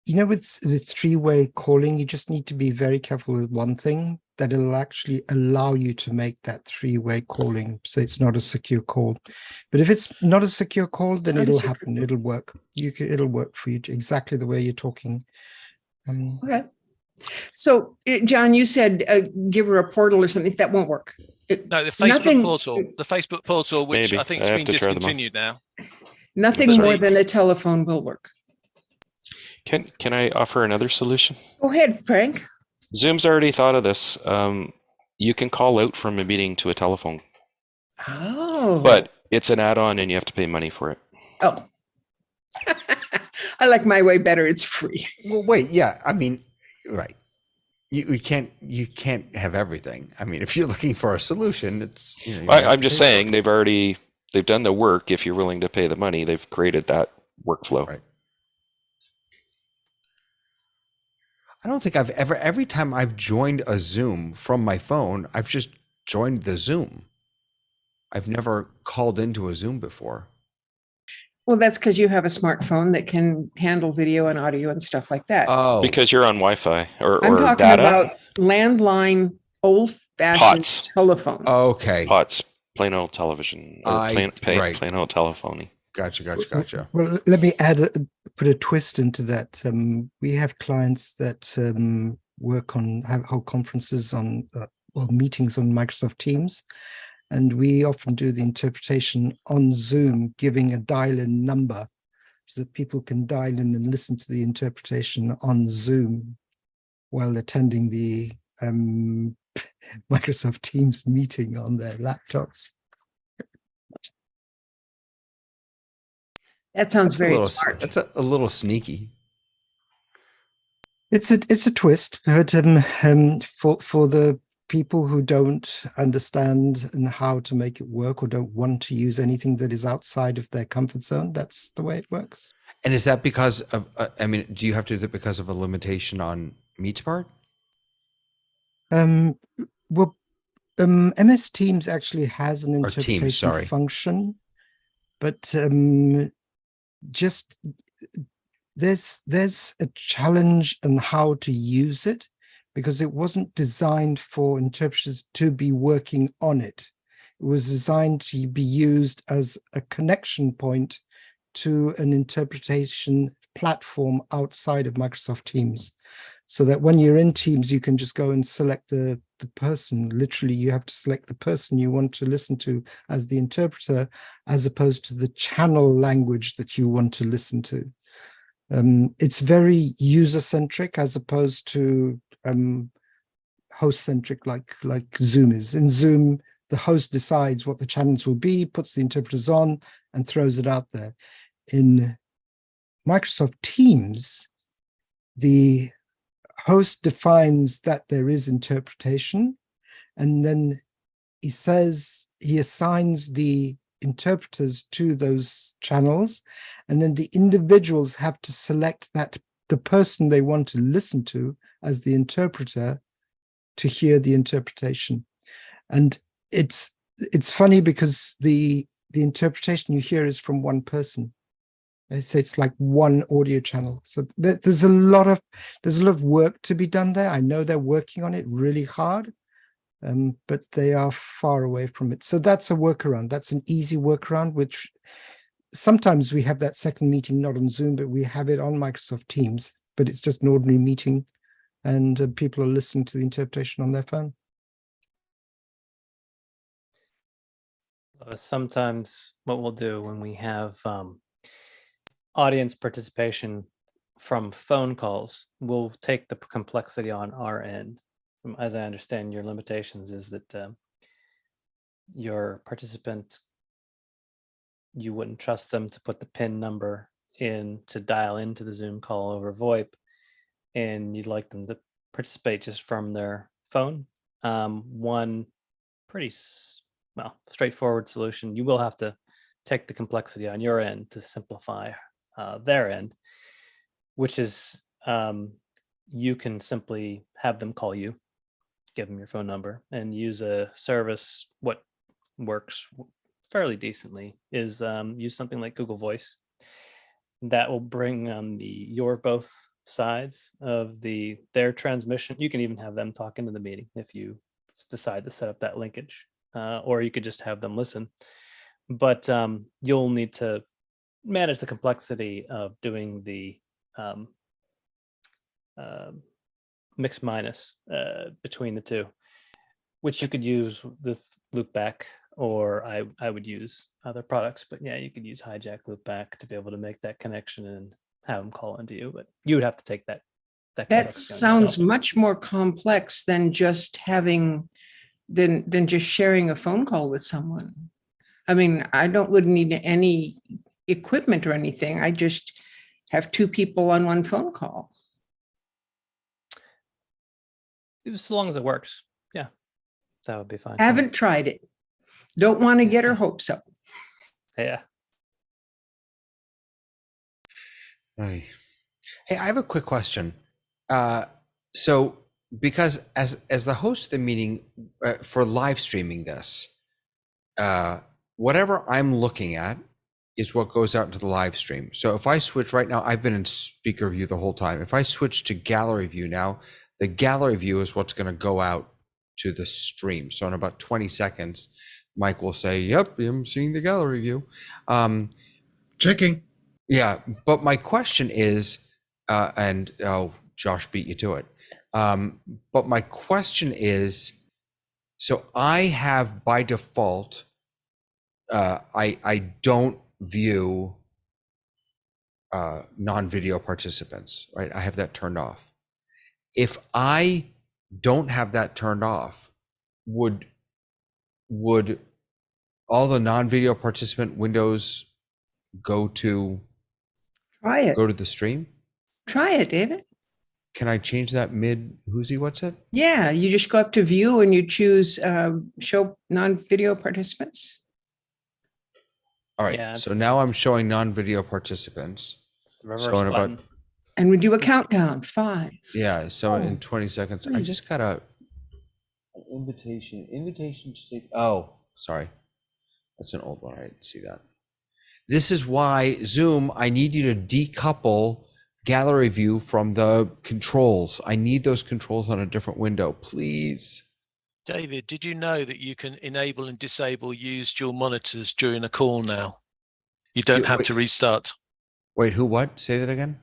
you know, with the three-way calling, you just need to be very careful with one thing, that it'll actually allow you to make that three-way calling, so it's not a secure call. But if it's not a secure call, then it'll happen. It'll work. It'll work for you exactly the way you're talking. Okay. So, John, you said give her a portal or something. That won't work. No, the Facebook portal. The Facebook portal, which Maybe. I think has been discontinued now. Nothing more than a telephone will work. Can I offer another solution? Go ahead, Frank. Zoom's already thought of this. You can call out from a meeting to a telephone. Oh. But it's an add-on and you have to pay money for it. Oh. I like my way better. It's free. Well, wait, yeah. I mean, right. You can't have everything. I mean, if you're looking for a solution, it's, you know, I'm just saying they've done the work. If you're willing to pay the money, they've created that workflow. Right. I don't think I've ever, every time I've joined a Zoom from my phone, I've just joined the Zoom. I've never called into a Zoom before. Well, that's because you have a smartphone that can handle video and audio and stuff like that. Oh, Because you're on Wi-Fi or I'm talking data. about landline, old-fashioned POTS. telephone. okay. POTS, plain old television, or Right. plain old telephony. Gotcha. Well, let me put a twist into that. We have clients that hold conferences on, meetings on Microsoft Teams. And we often do the interpretation on Zoom, giving a dial-in number. so that people can dial in and listen to the interpretation on Zoom while attending the Microsoft Teams meeting on their laptops. That sounds That's a very little, smart. that's a little sneaky. It's a twist, but for the people who don't understand and how to make it work or don't want to use anything that is outside of their comfort zone, that's the way it works. And is that because of, I mean, do you have to do that because of a limitation on Meet's part? Well, MS Teams actually has an Or Teams, interpretation sorry. function, but just there's a challenge on how to use it, because it wasn't designed for interpreters to be working on it. It was designed to be used as a connection point to an interpretation platform outside of Microsoft Teams, so that when you're in Teams, you can just go and select the person. Literally, you have to select the person you want to listen to as the interpreter, as opposed to the channel language that you want to listen to. It's very user-centric as opposed to host-centric like Zoom is. In Zoom, the host decides what the channels will be, puts the interpreters on, and throws it out there. In Microsoft Teams, the host defines that there is interpretation, and then he assigns the interpreters to those channels, and then the individuals have to select the person they want to listen to as the interpreter to hear the interpretation. And it's funny because the interpretation you hear is from one person. It's like one audio channel. So there's a lot of work to be done there. I know they're working on it really hard, but they are far away from it. So that's a workaround. That's an easy workaround, which sometimes we have that second meeting not on Zoom, but we have it on Microsoft Teams, but it's just an ordinary meeting, and people are listening to the interpretation on their phone. Sometimes what we'll do when we have audience participation from phone calls, we'll take the complexity on our end. As I understand, your limitations is that your participant, you wouldn't trust them to put the PIN number in to dial into the Zoom call over VoIP, and you'd like them to participate just from their phone. One pretty straightforward solution, you will have to take the complexity on your end to simplify their end, which is you can simply have them call you, give them your phone number, and use a service. What works fairly decently is use something like Google Voice. That will bring on your both sides of their transmission. You can even have them talk into the meeting if you decide to set up that linkage, or you could just have them listen. But you'll need to manage the complexity of doing the mix minus between the two, which you could use with Loopback, or I would use other products. But yeah, you could use Hijack Loopback to be able to make that connection and have them call into you. But you would have to take that. That sounds much more complex than just having than just sharing a phone call with someone. I mean, wouldn't need any equipment or anything. I just have two people on one phone call. As long as it works, yeah, that would be fine. Haven't tried it. Don't want to get her hopes up. Yeah. Hey, I have a quick question. So, because as the host of the meeting for live streaming this, whatever I'm looking at is what goes out into the live stream. So if I switch right now, I've been in speaker view the whole time. If I switch to gallery view now, the gallery view is what's going to go out to the stream. So in about 20 seconds, Mike will say, "Yep, I'm seeing the gallery view." Checking. Yeah, but my question is, and Josh beat you to it. But my question is, so I have by default, I don't view non-video participants, right? I have that turned off. If I don't have that turned off, would all the non-video participant windows go to Try it. the stream? Try it, David. Can I change that mid what's it? Yeah, you just go up to view and you choose show non-video participants. All right. Yeah, So it's- now I'm showing non-video participants. The reverse So in about- button. And we do a countdown. 5. Yeah. So Oh, in 20 seconds, I nice. just got an invitation to take. Oh, sorry. That's an old one. I didn't see that. This is why Zoom, I need you to decouple gallery view from the controls. I need those controls on a different window, please. David, did you know that you can enable and disable use dual monitors during a call now? You don't have to restart. Wait, who, what? Say that again.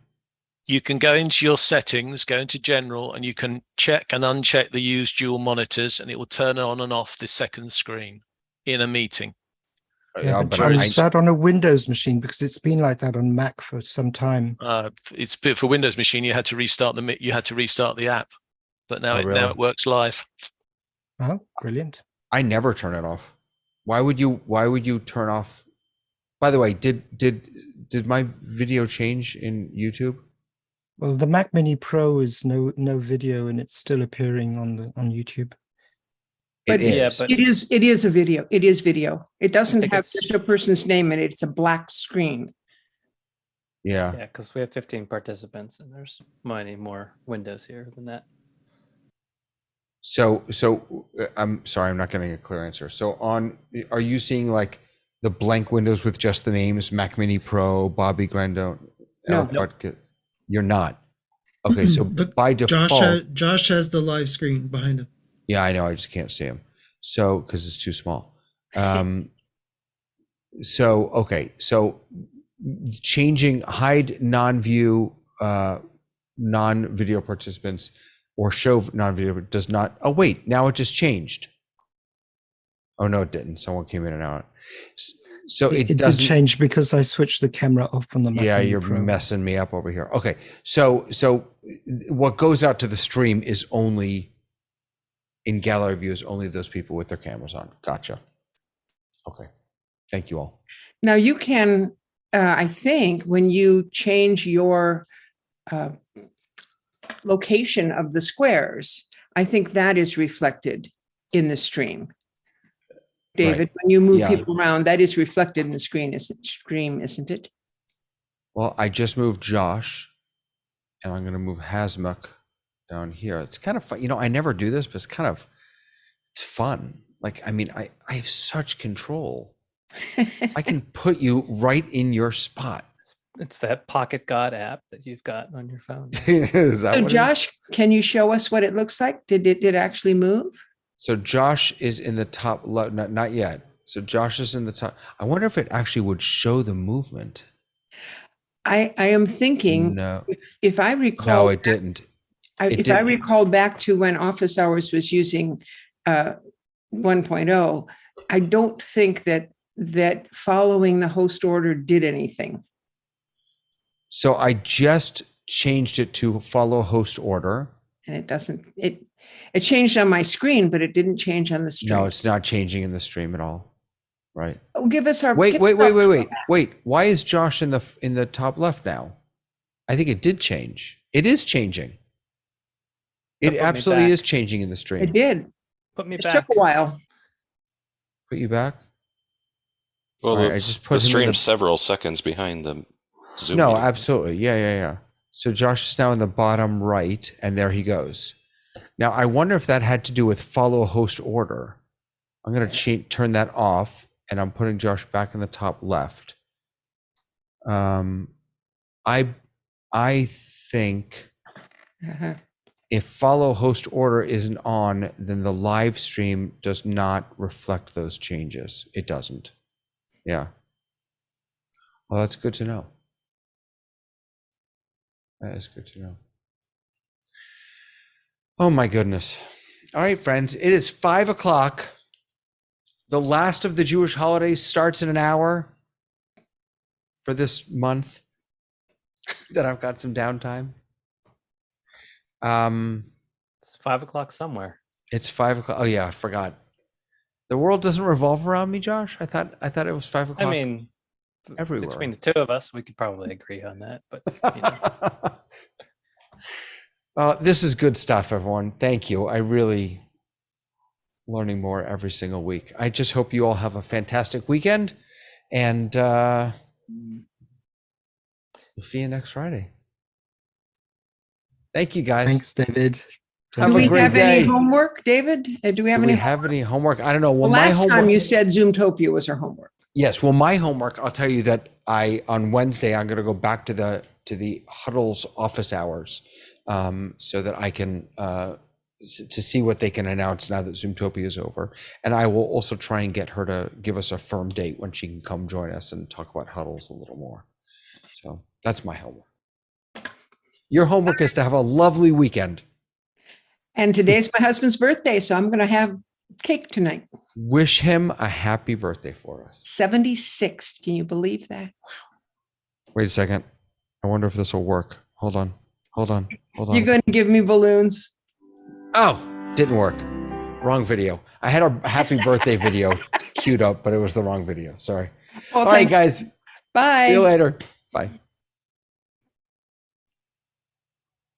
You can go into your settings, go into general, and you can check and uncheck the use dual monitors, and it will turn on and off the second screen in a meeting. Yeah, but is that on a Windows machine? Because it's been like that on Mac for some time. It's for Windows machine. You had to restart the app, but now really? it works live. Oh, brilliant. I never turn it off. Why would you turn off? By the way, did my video change in YouTube? Well, the Mac Mini Pro is no video, and it's still appearing on YouTube. But Yeah, but it is a video. It is video. It doesn't think have it's- just a person's name in it. It's a black screen. Yeah. yeah, because we have 15 participants and there's many more windows here than that. So I'm sorry, I'm not getting a clear answer. So are you seeing like the blank windows with just the names, Mac Mini Pro, Bobby Grando? No. You're not. Okay, so by default, Josh has the live screen behind him. yeah, I know. I just can't see him. So because it's too small. So changing hide non-view, non-video participants or show non-video does not. Oh wait, now it just changed. Oh no, it didn't. Someone came in and out. So it did doesn't change because I switched the camera off on the Mac Yeah, Mini you're Pro. messing me up over here. Okay, so what goes out to the stream is only in gallery view is only those people with their cameras on. Gotcha. Okay, thank you all. Now you can, I think, when you change your location of the squares, I think that is reflected in the stream. David, when you move Yeah. people around, that is reflected in the stream, isn't it? Well, I just moved Josh, and I'm going to move Hasmuk down here. It's kind of fun. You know, I never do this, but it's fun. Like, I mean, I have such control. I can put you right in your spot. It's that Pocket God app that you've got on your phone. Is that So what it is? Josh, can you show us what it looks like? Did it actually move? So Josh is in the top left, not yet. So Josh is in the top. I wonder if it actually would show the movement. I am thinking, No, if I recall, no, it didn't. it if I didn't. recall back to when Office Hours was using 1.0, I don't think that following the host order did anything. So I just changed it to follow host order. And it doesn't, it changed on my screen, but it didn't change on the stream. No, it's not changing in the stream at all. Right. Oh, give us our Wait. give us our- Wait. Why is Josh in the top left now? I think it did change. It is changing. Put It me absolutely back. is changing in the stream. It did. Put me It back. took a while. Put you back. Well, All right, I the, just the put him in stream's the- several seconds behind the Zoom. No, meeting. absolutely. Yeah. So Josh is now in the bottom right, and there he goes. Now, I wonder if that had to do with follow host order. I'm going to turn that off, and I'm putting Josh back in the top left. I think Uh-huh. if follow host order isn't on, then the live stream does not reflect those changes. It doesn't. Yeah. Well, that's good to know. That is good to know. Oh my goodness. All right, friends, it is 5 o'clock. The last of the Jewish holidays starts in an hour for this month. that I've got some downtime. It's 5 o'clock somewhere. It's 5 o'clock. Oh yeah, I forgot. The world doesn't revolve around me, Josh. I thought it was 5 o'clock. I mean, everywhere. Between the two of us, we could probably agree on that. But this is good stuff, everyone. Thank you. I really learning more every single week. I just hope you all have a fantastic weekend, and we'll see you next Friday. Thank you, guys. Thanks, David. Have Do a we great have day. any homework, David? Do we have Do any? we have any homework? I don't know. Well, The my last homework. time you said Zoomtopia was our homework. Yes. Well, my homework. I'll tell you that on Wednesday I'm going to go back to the Huddle's office hours, so that I can to see what they can announce now that Zoomtopia is over, and I will also try and get her to give us a firm date when she can come join us and talk about Huddles a little more. So that's my homework. Your homework is to have a lovely weekend. And today's my husband's birthday, so I'm going to have cake tonight. Wish him a happy birthday for us. 76. Can you believe that? Wait a second. I wonder if this will work. Hold on. You're going to give me balloons. Oh, didn't work. Wrong video. I had a happy birthday video queued up, but it was the wrong video. Sorry. Well, All right, guys. Bye. See you later. Bye.